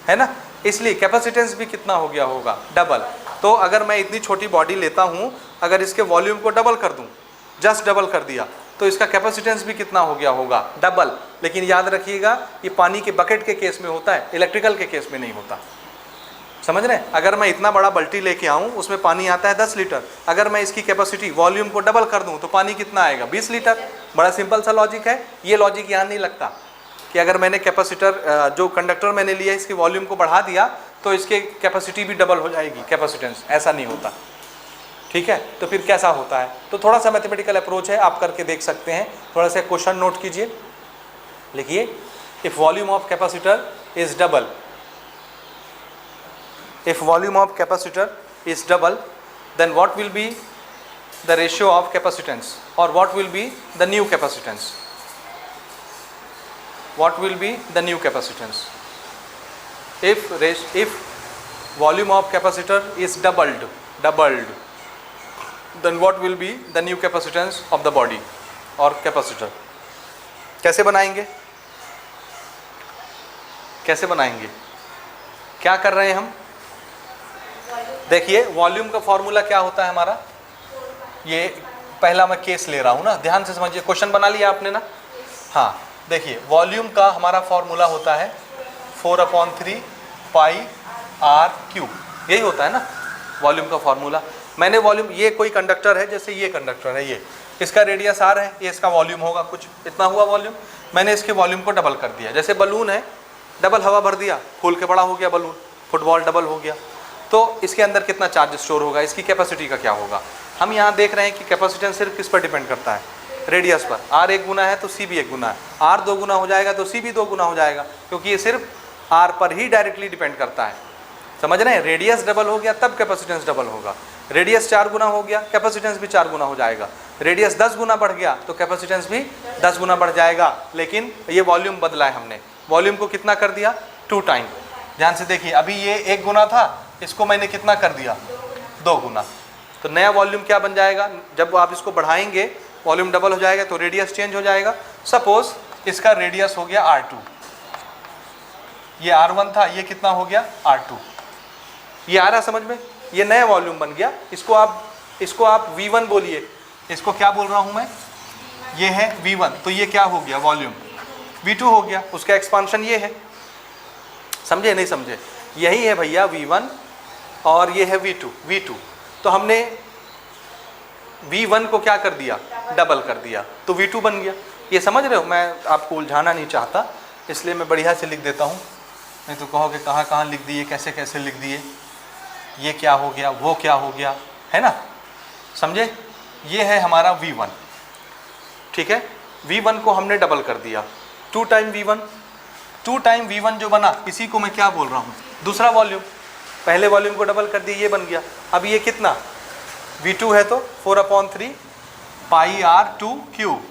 है ना, इसलिए कैपेसिटेंस भी कितना हो गया होगा, डबल। तो अगर मैं इतनी छोटी बॉडी लेता हूँ, अगर इसके वॉल्यूम को डबल कर दूँ, जस्ट डबल कर दिया, तो इसका कैपेसिटेंस भी कितना हो गया होगा, डबल। लेकिन याद रखिएगा ये पानी के बकेट के केस में होता है, इलेक्ट्रिकल के केस में नहीं होता। समझ रहे हैं, अगर मैं इतना बड़ा बाल्टी लेके आऊँ, उसमें पानी आता है 10 लीटर, अगर मैं इसकी कैपेसिटी वॉल्यूम को डबल कर दूँ तो पानी कितना आएगा, 20 लीटर। बड़ा सिंपल सा लॉजिक है। ये लॉजिक यहाँ नहीं लगता कि अगर मैंने कैपेसिटर, जो कंडक्टर मैंने लिया, इसकी वॉल्यूम को बढ़ा दिया तो इसके कैपेसिटी भी डबल हो जाएगी, कैपेसिटेंस, ऐसा नहीं होता। ठीक है, तो फिर कैसा होता है, तो थोड़ा सा मैथमेटिकल अप्रोच है, आप करके देख सकते हैं। थोड़ा सा क्वेश्चन नोट कीजिए, लिखिए, if volume of capacitor is double, if volume of capacitor is double, then what will be the ratio of capacitance, or what will be the new capacitance? What will be the new capacitance? If volume of capacitor is doubled, then what will be the new capacitance of the body or capacitor? कैसे बनाएंगे, कैसे बनाएंगे, क्या कर रहे हैं हम, देखिए वॉल्यूम का फॉर्मूला क्या होता है हमारा, ये पहला मैं केस ले रहा हूँ ना, ध्यान से समझिए, क्वेश्चन बना लिया आपने ना। हाँ देखिए वॉल्यूम का हमारा फॉर्मूला होता है 4/3 पाई आर क्यूब, यही होता है ना वॉल्यूम का फॉर्मूला। मैंने वॉल्यूम, ये कोई कंडक्टर है, जैसे ये कंडक्टर है, ये इसका रेडियस आर है, ये इसका वॉल्यूम होगा, कुछ इतना हुआ वॉल्यूम। मैंने इसके वॉल्यूम को डबल कर दिया, जैसे बलून है, डबल हवा भर दिया, फूल के बड़ा हो गया बलून, फुटबॉल डबल हो गया। तो इसके अंदर कितना चार्ज स्टोर होगा, इसकी कैपेसिटी का क्या होगा। हम यहाँ देख रहे हैं कि कैपेसिटेंस सिर्फ किस पर डिपेंड करता है, रेडियस पर। आर 1 गुना है तो सी भी 1 गुना है, आर 2 गुना हो जाएगा तो सी भी 2 गुना हो जाएगा, क्योंकि ये सिर्फ आर पर ही डायरेक्टली डिपेंड करता है। समझ रहे हैं, रेडियस डबल हो गया तब कैपेसिटेंस डबल होगा, रेडियस 4 गुना हो गया कैपेसिटेंस भी 4 गुना हो जाएगा, रेडियस 10 गुना बढ़ गया तो कैपेसिटेंस भी 10 गुना बढ़ जाएगा। लेकिन ये वॉल्यूम बदला है हमने, वॉल्यूम को कितना कर दिया, 2 टाइम। ध्यान से देखिए, अभी ये 1 गुना था, इसको मैंने कितना कर दिया, 2 गुना। तो नया वॉल्यूम क्या बन जाएगा, जब आप इसको बढ़ाएंगे वॉल्यूम डबल हो जाएगा तो रेडियस चेंज हो जाएगा। सपोज इसका रेडियस हो गया R2, ये R1 था, ये कितना हो गया R2। ये आ रहा समझ में, ये नया वॉल्यूम बन गया। इसको आप V1 बोलिए, इसको क्या बोल रहा हूं मैं, ये है V1, तो ये क्या हो गया वॉल्यूम, V2 हो गया, उसका एक्सपांशन ये है। समझे नहीं समझे, यही है भैया V1 और ये है V2। तो हमने V1 को क्या कर दिया, डबल कर दिया, तो V2 बन गया। ये समझ रहे हो, मैं आपको उलझाना नहीं चाहता, इसलिए मैं बढ़िया से लिख देता हूँ, नहीं तो कहोगे कहाँ कहाँ लिख दिए, कैसे कैसे लिख दिए, ये क्या हो गया, वो क्या हो गया, है ना। समझे, ये है हमारा V1, ठीक है। V1 को हमने डबल कर दिया, 2 टाइम V1। 2 टाइम V1 जो बना, इसी को मैं क्या बोल रहा हूँ, दूसरा वॉल्यूम। पहले वॉल्यूम को डबल कर दिया, ये बन गया। अब ये कितना, V2 है तो 4/3 पाई R2 क्यूब,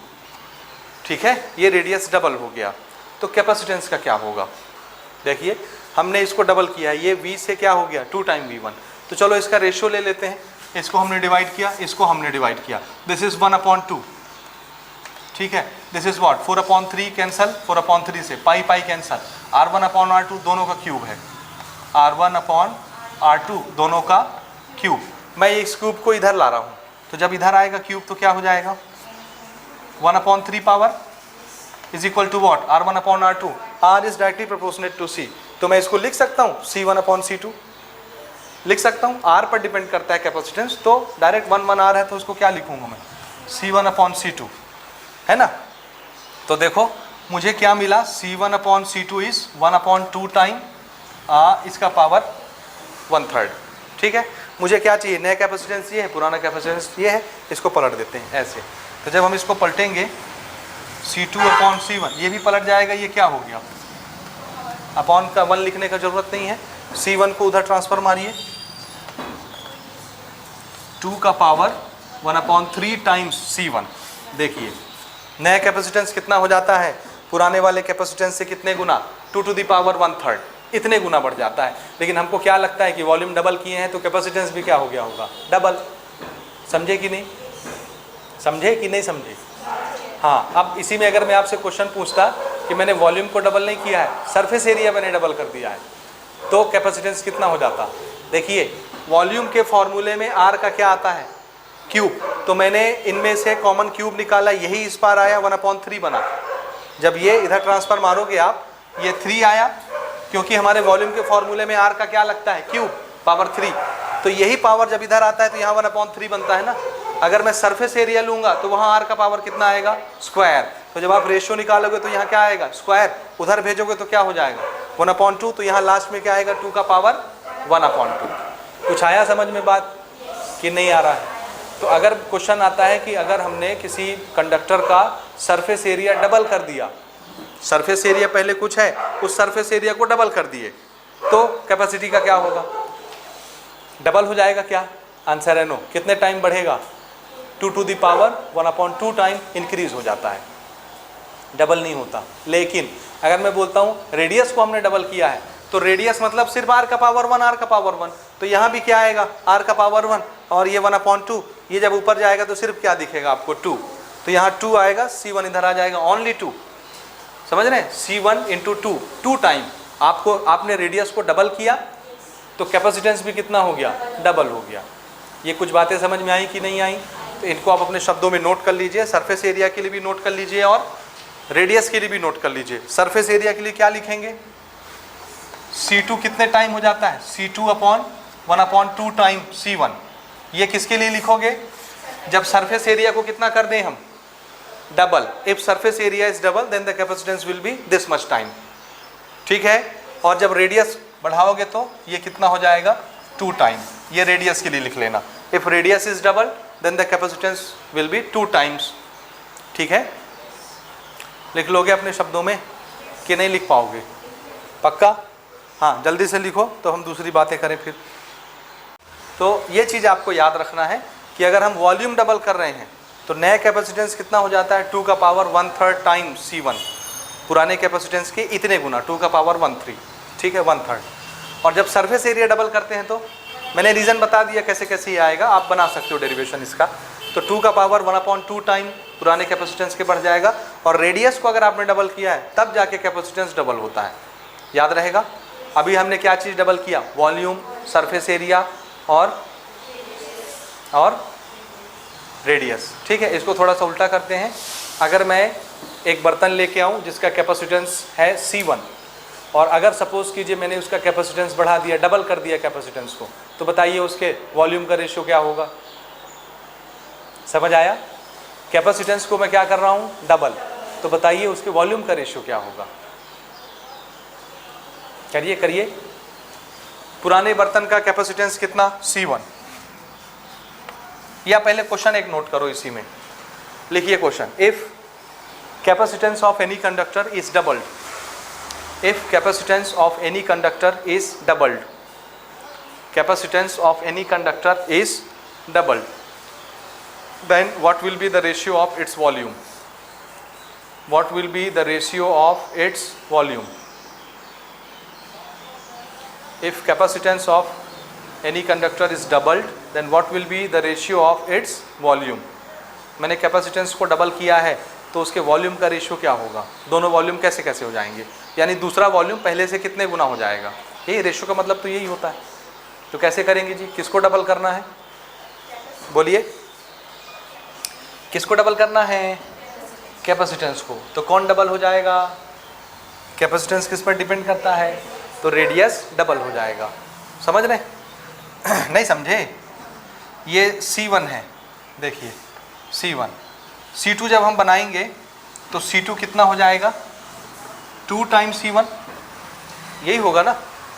ठीक है। ये रेडियस डबल हो गया, तो कैपेसिटेंस का क्या होगा, देखिए हमने इसको डबल किया, ये V से क्या हो गया, 2 टाइम V1। तो चलो इसका रेशियो ले लेते हैं, इसको हमने डिवाइड किया, इसको हमने डिवाइड किया, दिस इज 1/2, ठीक है। दिस इज व्हाट, 4/3 कैंसल, 4/3 से पाई कैंसल, R1/R2 दोनों का क्यूब है, R1/R2 दोनों का क्यूब। मैं इस क्यूब को इधर ला रहा हूँ, तो जब इधर आएगा क्यूब तो क्या हो जाएगा, 1/3 power is equal to watt, R1/R2। R is directly proportionate to C, तो मैं इसको लिख सकता हूँ C1/C2 लिख सकता हूँ। R पर डिपेंड करता है कैपेसिटेंस, तो डायरेक्ट 1 R है, तो उसको क्या लिखूंगा मैं, C1/C2, है ना। तो देखो मुझे क्या मिला, C1/C2 इज 1/2 टाइम इसका पावर 1/3, ठीक है। मुझे क्या चाहिए, नया कैपेसिटेंस ये है, पुराना कैपेसिटेंस ये है, इसको पलट देते हैं ऐसे। तो जब हम इसको पलटेंगे C2/C1, ये भी पलट जाएगा, ये क्या हो गया, अपॉन का 1 लिखने का जरूरत नहीं है, C1 को उधर ट्रांसफर मारिए, 2 का पावर 1/3 टाइम्स C1। देखिए नया कैपेसिटेंस कितना हो जाता है, पुराने वाले कैपेसिटेंस से कितने गुना, 2 to the power 1/3, इतने गुना बढ़ जाता है। लेकिन हमको क्या लगता है कि वॉल्यूम डबल किए हैं तो कैपेसिटेंस भी क्या हो गया होगा, डबल। समझे कि नहीं, समझे कि नहीं समझे। हाँ, अब इसी में अगर मैं आपसे क्वेश्चन पूछता कि मैंने वॉल्यूम को डबल नहीं किया है, सरफेस एरिया मैंने डबल कर दिया है, तो कैपेसिटेंस कितना हो जाता। देखिए वॉल्यूम के फॉर्मूले में R का क्या आता है, क्यूब, तो मैंने इनमें से कॉमन क्यूब निकाला, यही इस बार आया 1/3 बना। जब ये इधर ट्रांसफर मारोगे आप, ये 3 आया, क्योंकि हमारे वॉल्यूम के फॉर्मूले में R का क्या लगता है, क्यूब, पावर 3। तो यही पावर जब इधर आता है तो यहाँ 1/3 बनता है ना। अगर मैं सरफेस एरिया लूँगा तो वहाँ R का पावर कितना आएगा, स्क्वायर। तो जब आप रेशियो निकालोगे तो यहाँ क्या आएगा, स्क्वायर, उधर भेजोगे तो क्या हो जाएगा 1/2, तो यहाँ लास्ट में क्या आएगा, 2 का पावर 1/2। कुछ आया समझ में बात कि नहीं आ रहा है। तो अगर क्वेश्चन आता है कि अगर हमने किसी कंडक्टर का सरफेस एरिया डबल कर दिया, सरफेस एरिया पहले कुछ है, उस सरफेस एरिया को डबल कर दिए, तो कैपेसिटी का क्या होगा, डबल हो जाएगा क्या, आंसर है नो। कितने टाइम बढ़ेगा, 2 to the power 1/2 time increase हो जाता है, डबल नहीं होता। लेकिन अगर मैं बोलता हूँ रेडियस को हमने डबल किया है, तो रेडियस मतलब सिर्फ R का पावर 1, R का पावर 1, तो यहाँ भी क्या आएगा, R का पावर 1, और ये 1/2, ये जब ऊपर जाएगा तो सिर्फ क्या दिखेगा आपको, 2, तो यहाँ 2 आएगा, C1 इधर आ जाएगा, ओनली 2। समझ रहे हैं, C1 × 2 टाइम आपने रेडियस को डबल किया तो कैपेसिटेंस भी कितना हो गया, डबल हो गया। ये कुछ बातें समझ में आई कि नहीं आई? तो इनको आप अपने शब्दों में नोट कर लीजिए, सरफेस एरिया के लिए भी नोट कर लीजिए और रेडियस के लिए भी नोट कर लीजिए। सरफेस एरिया के लिए क्या लिखेंगे, C2 कितने टाइम हो जाता है, C2 अपॉन 1/2 टाइम C1। ये किसके लिए लिखोगे, जब सरफेस एरिया को कितना कर दें हम, double. If surface area is double then the capacitance will be this much time, ठीक है। और जब रेडियस बढ़ाओगे तो ये कितना हो जाएगा, 2 टाइम। ये रेडियस के लिए लिख लेना, if radius is double then the capacitance will be 2 times, ठीक है। लिख लोगे अपने शब्दों में कि नहीं लिख पाओगे, पक्का? हाँ जल्दी से लिखो तो हम दूसरी बातें करें फिर। तो ये चीज़ आपको याद रखना है कि अगर हम वॉल्यूम डबल कर रहे हैं तो नया कैपेसिटेंस कितना हो जाता है, 2⁻⅓ टाइम C1, पुराने कैपेसिटेंस के इतने गुना 2⁻⅓, ठीक है, 1/3। और जब सरफेस एरिया डबल करते हैं तो मैंने रीज़न बता दिया कैसे कैसे ये आएगा, आप बना सकते हो डेरिवेशन इसका। तो 2⁻1/2 टाइम पुराने कैपेसिटेंस के बढ़ जाएगा, और रेडियस को अगर आपने डबल किया है तब जाके कैपेसिटेंस डबल होता है, याद रहेगा। अभी हमने क्या चीज़ डबल किया, वॉल्यूम, सरफेस एरिया और रेडियस, ठीक है। इसको थोड़ा सा उल्टा करते हैं। अगर मैं एक बर्तन लेके आऊँ जिसका कैपेसिटेंस है C1, और अगर सपोज कीजिए मैंने उसका कैपेसिटेंस बढ़ा दिया, डबल कर दिया कैपेसिटेंस को, तो बताइए उसके वॉल्यूम का रेशियो क्या होगा, समझ आया? कैपेसिटेंस को मैं क्या कर रहा हूँ, डबल, तो बताइए उसके वॉल्यूम का रेशियो क्या होगा, करिए करिए। पुराने बर्तन का कैपेसिटेंस कितना, C1। या पहले क्वेश्चन एक नोट करो, इसी में लिखिए question, if capacitance of any conductor is doubled, if capacitance of any conductor is doubled, capacitance of any conductor is doubled, then what will be the ratio of its volume, what will be the ratio of its volume? If capacitance of any conductor is doubled then what will be the ratio of its volume? मैंने capacitance को double किया है तो उसके volume का ratio क्या होगा, दोनों वॉल्यूम कैसे कैसे हो जाएंगे, यानी दूसरा वॉल्यूम पहले से कितने गुना हो जाएगा। ये रेशियो का मतलब तो यही होता है। तो कैसे करेंगे जी, किसको डबल करना है, बोलिए किसको डबल करना है, कैपेसिटेंस को। तो कौन डबल हो जाएगा, कैपेसिटेंस किस पर डिपेंड करता है, तो रेडियस डबल हो जाएगा। समझ रहे नहीं समझे, ये C1 है, देखिए C1, C2 जब हम बनाएंगे तो C2 कितना हो जाएगा, 2 टाइम C1, यही होगा ना।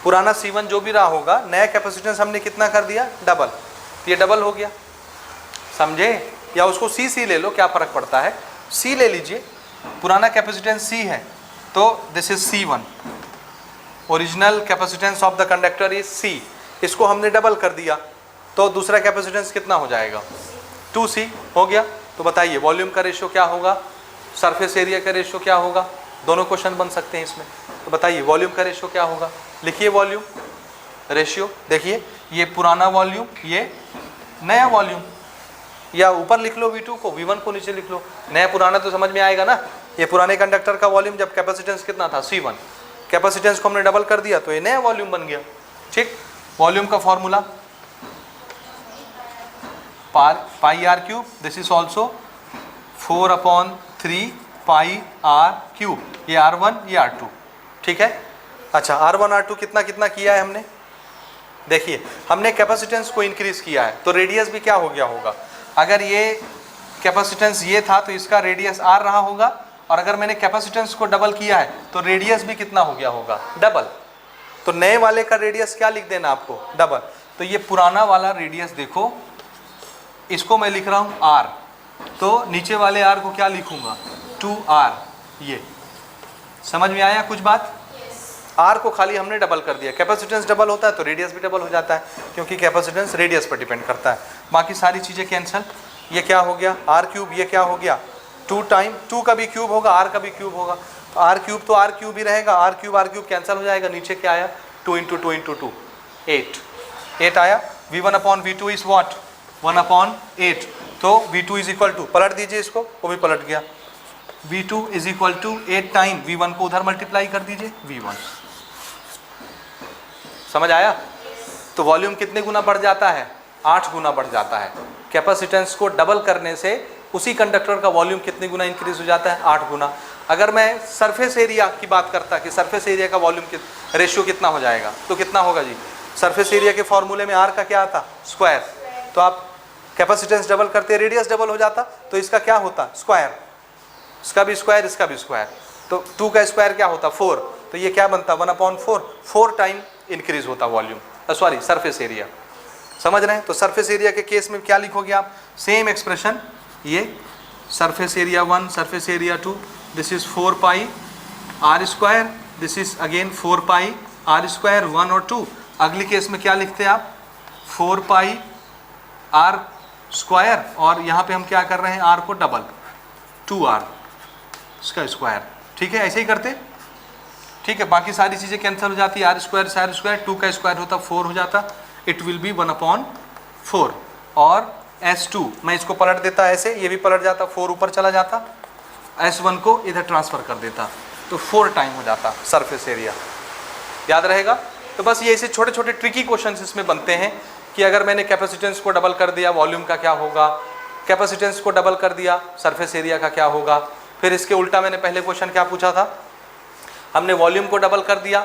पुराना C1 जो भी रहा होगा, नया कैपेसिटेंस हमने कितना कर दिया, डबल, तो ये डबल हो गया, समझे? या उसको C ले लो, क्या फ़र्क पड़ता है, C ले लीजिए, पुराना कैपेसिटेंस C है तो this is C1, original capacitance of the conductor is C, इसको हमने डबल कर दिया तो दूसरा कैपेसिटेंस कितना हो जाएगा, 2C हो गया। तो बताइए वॉल्यूम का रेशियो क्या होगा, सरफेस एरिया का रेशियो क्या होगा, दोनों क्वेश्चन बन सकते हैं इसमें। तो बताइए वॉल्यूम का रेशियो क्या होगा, लिखिए वॉल्यूम रेशियो, देखिए ये पुराना वॉल्यूम, ये नया वॉल्यूम, या ऊपर लिख लो V2 को, V1 को नीचे लिख लो, नया पुराना तो समझ में आएगा ना। ये पुराने कंडक्टर का वॉल्यूम जब कैपेसिटेंस कितना था, C1, कैपेसिटेंस को हमने डबल कर दिया तो ये नया वॉल्यूम बन गया, ठीक। वॉल्यूम का formula πr³, this is also 4/3 πr³, ये R1 ये R2, ठीक है। अच्छा R1 R2 कितना कितना किया है हमने, देखिए हमने कैपेसिटेंस को इंक्रीज किया है तो रेडियस भी क्या हो गया होगा। अगर ये कैपेसिटेंस ये था तो इसका रेडियस R रहा होगा, और अगर मैंने कैपेसिटेंस को डबल किया है तो रेडियस भी कितना हो गया होगा, डबल। तो नए वाले का रेडियस क्या लिख देना आपको, डबल। तो ये पुराना वाला रेडियस देखो, इसको मैं लिख रहा हूँ R, तो नीचे वाले R को क्या लिखूंगा, 2R। ये समझ में आया कुछ बात, R को खाली हमने डबल कर दिया, कैपेसिटेंस डबल होता है तो रेडियस भी डबल हो जाता है, क्योंकि कैपेसिटेंस रेडियस पर डिपेंड करता है। बाकी सारी चीज़ें कैंसिल, ये क्या हो गया R³, ये क्या हो गया 2 टाइम, 2 का भी क्यूब होगा, R का भी क्यूब होगा, तो R³ तो R³ ही रहेगा, R³ कैंसिल हो जाएगा, नीचे क्या आया 2 × 2 × 2 8 आया। V1/V2 इज व्हाट, 1/8, तो V2 इज इक्वल टू, पलट दीजिए इसको, वो भी पलट गया, V2 is equal to 8 time V1 को उधर मल्टीप्लाई कर दीजिए V1, समझ आया? तो वॉल्यूम कितने गुना बढ़ जाता है? 8 गुना बढ़ जाता है। कैपेसिटेंस को डबल करने से उसी कंडक्टर का वॉल्यूम कितने गुना इंक्रीज हो जाता है? 8 गुना। अगर मैं सरफेस एरिया की बात करता कि सरफेस एरिया का वॉल्यूम रेशियो कितना हो जाएगा, तो कितना होगा जी? सरफेस एरिया के फॉर्मूले में आर का क्या आता? स्क्वायर। तो आप कैपेसिटेंस डबल करते रेडियस डबल हो जाता, तो इसका क्या होता? स्क्वायर। इसका भी स्क्वायर, इसका भी स्क्वायर। तो 2 का स्क्वायर क्या होता? 4। तो ये क्या बनता? 1/4। 4 टाइम इंक्रीज होता वॉल्यूम, सॉरी सरफेस एरिया। समझ रहे हैं? तो सरफेस एरिया के केस में क्या लिखोगे आप? सेम एक्सप्रेशन, ये surface area 1, surface area 2, this is 4 pi R square, this is again 4 pi R square 1 और 2। अगली केस में क्या लिखते हैं आप? 4 पाई आर स्क्वायर, और यहाँ पे हम क्या कर रहे हैं? आर को डबल, 2r इसका स्क्वायर। ठीक है, ऐसे ही करते। ठीक है, बाकी सारी चीज़ें कैंसिल हो जाती है। आर स्क्वायर से आर स्क्वायर, 2 का स्क्वायर होता 4 हो जाता। It will be 1/4। और S2 मैं इसको पलट देता ऐसे, ये भी पलट जाता, 4 ऊपर चला जाता, S1 को इधर ट्रांसफ़र कर देता, तो 4 टाइम हो जाता सरफेस एरिया। याद रहेगा? तो बस ये ऐसे छोटे छोटे ट्रिकी क्वेश्चन इसमें बनते हैं कि अगर मैंने कैपेसिटेंस को डबल कर दिया, वॉल्यूम का क्या होगा? कैपेसिटेंस को डबल कर दिया, सरफेस एरिया का क्या होगा? फिर इसके उल्टा मैंने पहले क्वेश्चन क्या पूछा था? हमने वॉल्यूम को डबल कर दिया,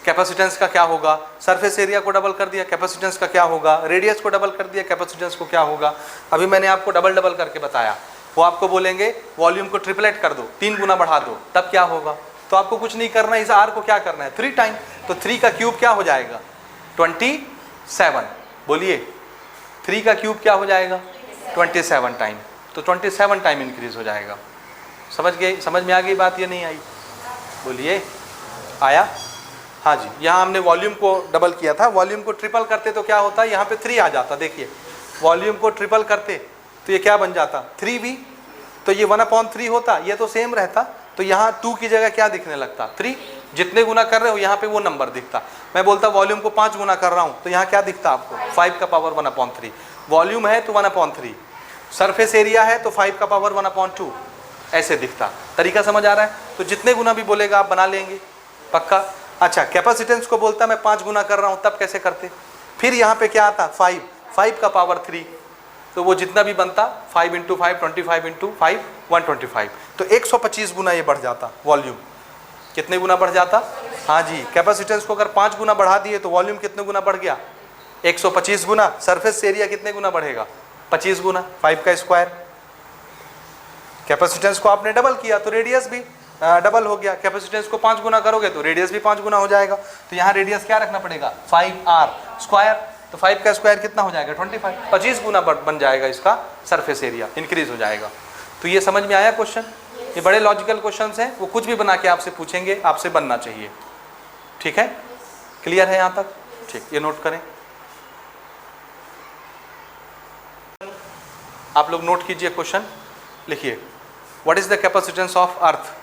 कैपेसिटेंस का क्या होगा? सरफेस एरिया को डबल कर दिया, कैपेसिटेंस का क्या होगा? रेडियस को डबल कर दिया, कैपेसिटेंस को क्या होगा? अभी मैंने आपको डबल डबल करके बताया। वो आपको बोलेंगे वॉल्यूम को ट्रिपलेट कर दो, 3 गुना बढ़ा दो, तब क्या होगा? तो आपको कुछ नहीं करना है, इस आर को क्या करना है? 3 टाइम। तो 3 का क्यूब क्या हो जाएगा? 27। बोलिए, 3 का क्यूब क्या हो जाएगा? 27 टाइम। तो 27 टाइम इंक्रीज हो जाएगा। समझ गए? समझ में आ गई बात? ये नहीं आई? बोलिए, आया? हाँ जी, यहाँ हमने वॉल्यूम को डबल किया था, वॉल्यूम को ट्रिपल करते तो क्या होता? यहाँ पे 3 आ जाता। देखिए, वॉल्यूम को ट्रिपल करते तो ये क्या बन जाता? 3v। तो ये 1/3 होता, ये तो सेम रहता। तो यहाँ 2 की जगह क्या दिखने लगता? 3। जितने गुना कर रहे हो यहाँ पे वो नंबर दिखता। मैं बोलता वॉल्यूम को 5 गुना कर रहा हूँ, तो यहाँ क्या दिखता आपको? 5 का पावर 1/3। वॉल्यूम है तो 1/3, सरफेस एरिया है तो 5 का पावर 1/2, ऐसे दिखता। तरीका समझ आ रहा है? तो जितने गुना भी बोलेगा आप बना लेंगे, पक्का। अच्छा, कैपेसिटेंस को बोलता मैं 5 गुना कर रहा हूँ, तब कैसे करते? फिर यहाँ पे क्या आता? 5 का पावर 3, तो वो जितना भी बनता 5 × 5 25 × 5 125। तो 125 गुना ये बढ़ जाता वॉल्यूम। कितने गुना बढ़ जाता? हाँ जी, कैपेसिटेंस को अगर 5 गुना बढ़ा दिए तो वॉल्यूम कितने गुना बढ़ गया? 125 गुना। सरफेस एरिया कितने गुना बढ़ेगा? 25 गुना, 5 का स्क्वायर। कैपेसिटेंस को आपने डबल किया तो रेडियस भी डबल हो गया। कैपेसिटेंस को 5 गुना करोगे तो रेडियस भी 5 गुना हो जाएगा। तो यहाँ रेडियस क्या रखना पड़ेगा? 5r square. तो 5 का स्क्वायर कितना हो जाएगा? 25। 25 गुना बन जाएगा इसका सरफेस एरिया, इंक्रीज हो जाएगा। तो ये समझ में आया क्वेश्चन? ये बड़े लॉजिकल क्वेश्चंस हैं, वो कुछ भी बना के आपसे पूछेंगे, आपसे बनना चाहिए। ठीक है, क्लियर है यहाँ तक? ठीक, ये नोट करें। आप लोग नोट कीजिए, क्वेश्चन लिखिए, what is the capacitance of अर्थ,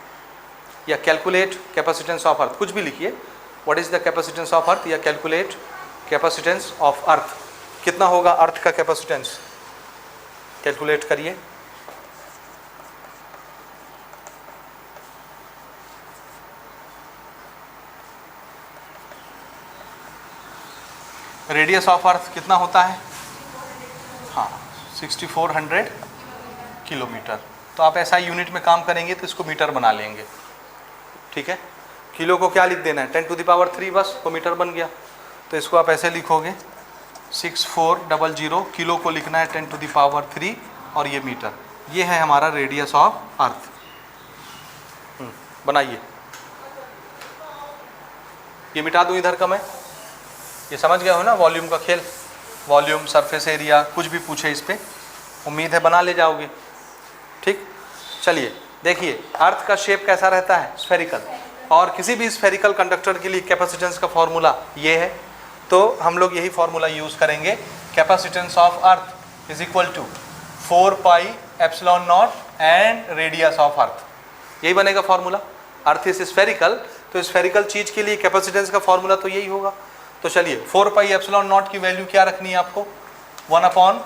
या कैलकुलेट कैपेसिटेंस ऑफ अर्थ, कुछ भी लिखिए। What is the capacitance of अर्थ, या कैलकुलेट कैपेसिटेंस ऑफ अर्थ। कितना होगा अर्थ का कैपेसिटेंस? कैलकुलेट करिए। रेडियस ऑफ अर्थ कितना होता है? हाँ, 6400 किलोमीटर। तो आप ऐसा यूनिट में काम करेंगे तो इसको मीटर बना लेंगे। ठीक है, किलो को क्या लिख देना है? 10⁻³ बस, वो मीटर बन गया। तो इसको आप ऐसे लिखोगे 6400, किलो को लिखना है 10⁻³ और ये मीटर। ये है हमारा रेडियस ऑफ अर्थ। बनाइए, ये मिटा दूं इधर का मैं। ये समझ गए हो ना वॉल्यूम का खेल? वॉल्यूम, सरफेस एरिया, कुछ भी पूछे इस पर, उम्मीद है बना ले जाओगे। ठीक, चलिए देखिए, अर्थ का शेप कैसा रहता है? स्फेरिकल। और किसी भी स्फेरिकल कंडक्टर के लिए कैपेसिटेंस का फॉर्मूला ये है। तो हम लोग यही फार्मूला यूज़ करेंगे। Capacitance of earth is equal to 4πε0 and radius of earth. यही बनेगा फार्मूला। अर्थ इज स्फेरिकल, तो स्फेरिकल चीज़ के लिए कैपेसिटेंस का फार्मूला तो यही होगा। तो चलिए 4πε0 की वैल्यू क्या रखनी है आपको? 1/9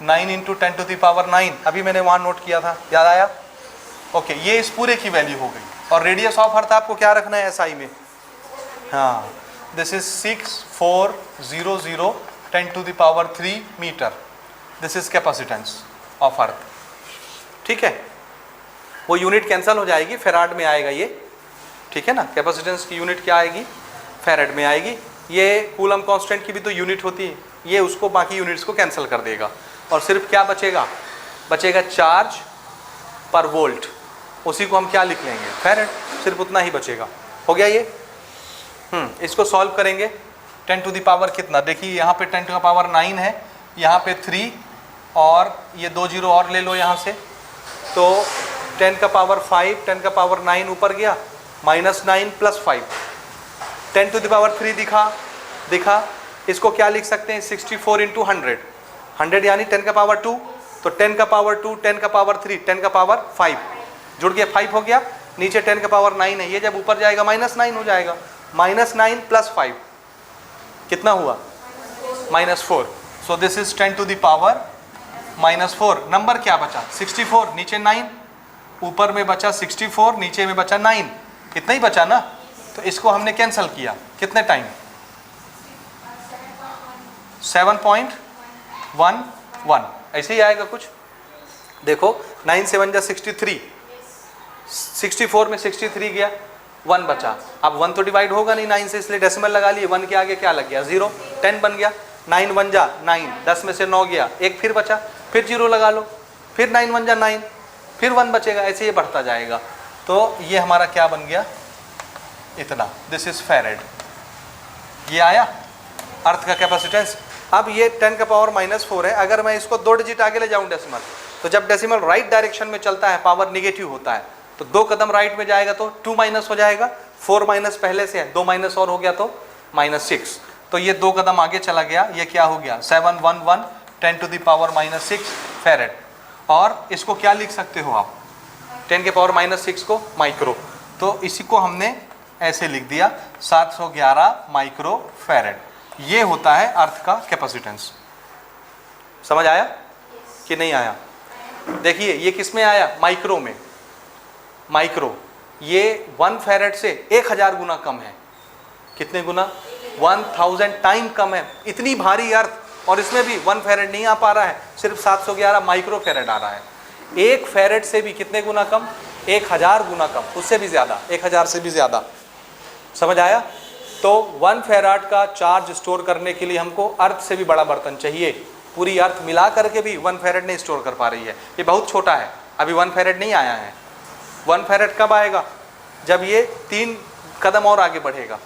× 10⁹। अभी मैंने वहाँ नोट किया था, याद आया? ओके, ये इस पूरे की वैल्यू हो गई। और रेडियस ऑफ अर्थ आपको क्या रखना है? SI में। हाँ, this is 6400 10⁻³ metre, this is capacitance of earth. ठीक है, वो यूनिट कैंसिल हो जाएगी, फेराड में आएगा ये, ठीक है ना। कैपेसिटेंस की यूनिट क्या आएगी, फेराड में आएगी। ये कूलम कांस्टेंट की भी तो यूनिट होती है, ये उसको बाकी यूनिट्स को कैंसिल कर देगा और सिर्फ क्या बचेगा, बचेगा चार्ज पर वोल्ट, उसी को हम क्या लिख लेंगे, फेराड, सिर्फ उतना ही बचेगा। हो गया ये। इसको सॉल्व करेंगे 10⁻, कितना, देखिए यहाँ पे 10⁻9 है, यहाँ पे 3 और ये 2 जीरो और ले लो यहाँ से, तो 10⁵, 10⁻9 ऊपर गया, -9 + 5, 10⁻³ दिखा। इसको क्या लिख सकते हैं, 64 × 100, 100 यानी 10⁻², तो 10⁻², 10⁻³ 10⁻5 जुड़ गया, 5 हो गया, नीचे 10⁻9 है, ये जब ऊपर जाएगा -9 हो जाएगा, -9 + 5 कितना हुआ, -4। So this is 10⁻⁻4। नंबर क्या बचा, 64, नीचे 9, ऊपर में बचा 64, नीचे में बचा 9, इतना ही बचा ना। तो इसको हमने कैंसिल किया, कितने टाइम, 7.11, ऐसे ही आएगा कुछ। देखो 9 × 7 = 63, 64 में 63 गया, 1 बचा। अब 1 तो डिवाइड होगा नहीं 9 से, इसलिए डेसिमल लगा लिए, 1 के आगे क्या लग गया, 0, 10 बन गया, 9 × 1 = 9, 10 में से 9 गया, 1 फिर बचा, फिर 0 लगा लो, फिर 9 × 1 = 9, फिर 1 बचेगा, ऐसे ये बढ़ता जाएगा। तो ये हमारा क्या बन गया, इतना, दिस इज फेराड। ये आया अर्थ का कैपेसिटेंस। अब ये 10⁻⁻4 है, अगर मैं इसको 2 डिजिट आगे ले जाऊं डेसिमल, तो जब डेसिमल राइट डायरेक्शन में चलता है पावर निगेटिव होता है, तो 2 कदम राइट में जाएगा तो 2 माइनस हो जाएगा, 4 माइनस पहले से है, 2 माइनस और हो गया तो -6, तो ये 2 कदम आगे चला गया, ये क्या हो गया, 711 10⁻⁻6 फेराड। और इसको क्या लिख सकते हो आप, 10⁻⁻6 को माइक्रो, तो इसी को हमने ऐसे लिख दिया 711 माइक्रो फेराड। ये होता है अर्थ का कैपेसिटेंस। समझ आया कि नहीं आया? देखिए ये किस में आया, माइक्रो में। माइक्रो ये 1 फेराड से 1000 गुना कम है। कितने गुना, 1000 टाइम कम है। इतनी भारी अर्थ, और इसमें भी 1 फेराड नहीं आ पा रहा है, सिर्फ 711 माइक्रो फेराड आ रहा है। 1 फेराड से भी कितने गुना कम, 1000 गुना कम, उससे भी ज़्यादा, 1000 से भी ज़्यादा। समझ आया? तो 1 फेराड का चार्ज स्टोर करने के लिए हमको अर्थ से भी बड़ा बर्तन चाहिए। पूरी अर्थ मिला करके भी 1 फेराड नहीं स्टोर कर पा रही है, ये बहुत छोटा है, अभी 1 फेराड नहीं आया है। 1 फेराड कब आएगा, जब ये 3 कदम और आगे बढ़ेगा।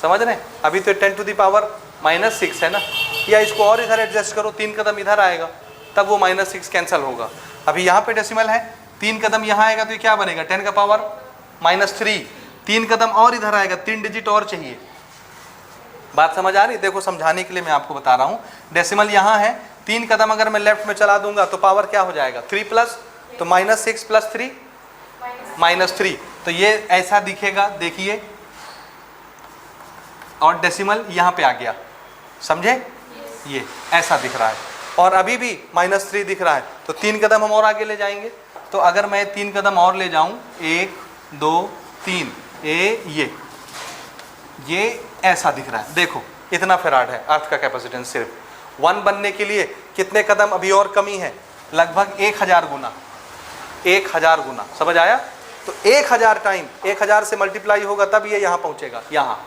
समझ रहे हैं? अभी तो 10⁻⁻6 है ना, या इसको और इधर एडजस्ट करो, 3 कदम इधर आएगा, तब वो -6 कैंसिल होगा। अभी यहाँ पे डेसिमल है, 3 कदम यहाँ आएगा तो ये क्या बनेगा, 10⁻⁻3। 3 कदम और इधर आएगा, 3 डिजिट और चाहिए। बात समझ आ रही? देखो समझाने के लिए मैं आपको बता रहा हूँ। डेसिमल यहाँ है, 3 कदम अगर मैं लेफ्ट में चला दूंगा तो पावर क्या हो जाएगा, 3 प्लस, तो -6 + 3 -3, तो ये ऐसा दिखेगा। देखिए, और डेसिमल यहाँ पे आ गया, समझे? ये ऐसा दिख रहा है, और अभी भी -3 दिख रहा है, तो 3 कदम हम और आगे ले जाएंगे। तो अगर मैं 3 कदम और ले जाऊं, 1 2 3, ये ऐसा दिख रहा है। देखो इतना फेराड है अर्थ का कैपेसिटेंस। सिर्फ 1 बनने के लिए कितने कदम अभी और कमी है, लगभग 1000 गुना, 1000 गुना। समझ आया? तो 1000 टाइम, 1000 से मल्टीप्लाई होगा तब ये यहाँ पहुँचेगा, यहाँ,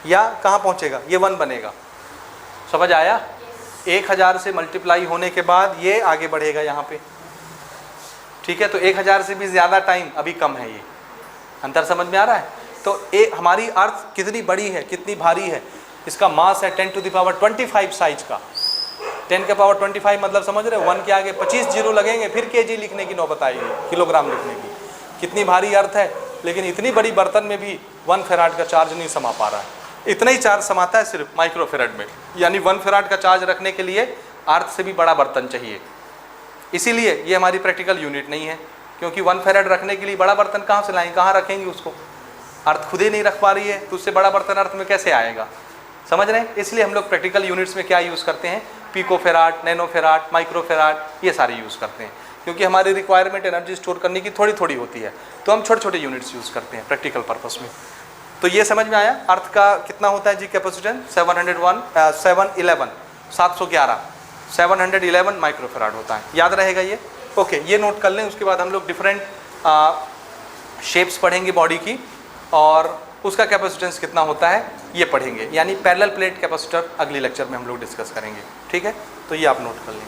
या कहाँ पहुँचेगा, ये 1 बनेगा। समझ आया? 1000 से मल्टीप्लाई होने के बाद ये आगे बढ़ेगा यहाँ पे, ठीक है? तो 1000 से भी ज़्यादा टाइम अभी कम है। ये अंतर समझ में आ रहा है? तो हमारी अर्थ कितनी बड़ी है, कितनी भारी है, इसका मास है 10⁻25 साइज का। 10⁻25 मतलब समझ रहे हो, 1 के आगे 25 जीरो लगेंगे, फिर केजी लिखने की नौबत आएगी, किलोग्राम लिखने की। कितनी भारी अर्थ है, लेकिन इतनी बड़ी बर्तन में भी 1 फेराड का चार्ज नहीं समा पा रहा है। इतना ही चार्ज समाता है सिर्फ माइक्रो फेराड में, यानी 1 फेराड का चार्ज रखने के लिए अर्थ से भी बड़ा बर्तन चाहिए। इसीलिए ये हमारी प्रैक्टिकल यूनिट नहीं है, क्योंकि 1 फेराड रखने के लिए बड़ा बर्तन कहाँ से लाएं, कहाँ रखेंगे उसको? अर्थ खुद ही नहीं रख पा रही है, तो उससे बड़ा बर्तन अर्थ में कैसे आएगा? समझ रहे हैं? इसलिए हम लोग प्रैक्टिकल यूनिट्स में क्या यूज़ करते हैं, pico farad, nano farad, micro farad, ये सारे यूज़ करते हैं, क्योंकि हमारी रिक्वायरमेंट एनर्जी स्टोर करने की थोड़ी थोड़ी होती है, तो हम छोटे छोटे यूनिट्स यूज़ करते हैं प्रैक्टिकल पर्पस में। तो ये समझ में आया अर्थ का कितना होता है जी कैपेसिटेंस 711 माइक्रोफेराड होता है, याद रहेगा ये। ओके, ये नोट कर लें। उसके बाद हम लोग डिफरेंट शेप्स पढ़ेंगे बॉडी की और उसका कैपेसिटेंस कितना होता है ये पढ़ेंगे, यानी पैरेलल प्लेट कैपेसिटर अगली लेक्चर में हम लोग डिस्कस करेंगे। ठीक है, तो ये आप नोट कर लें।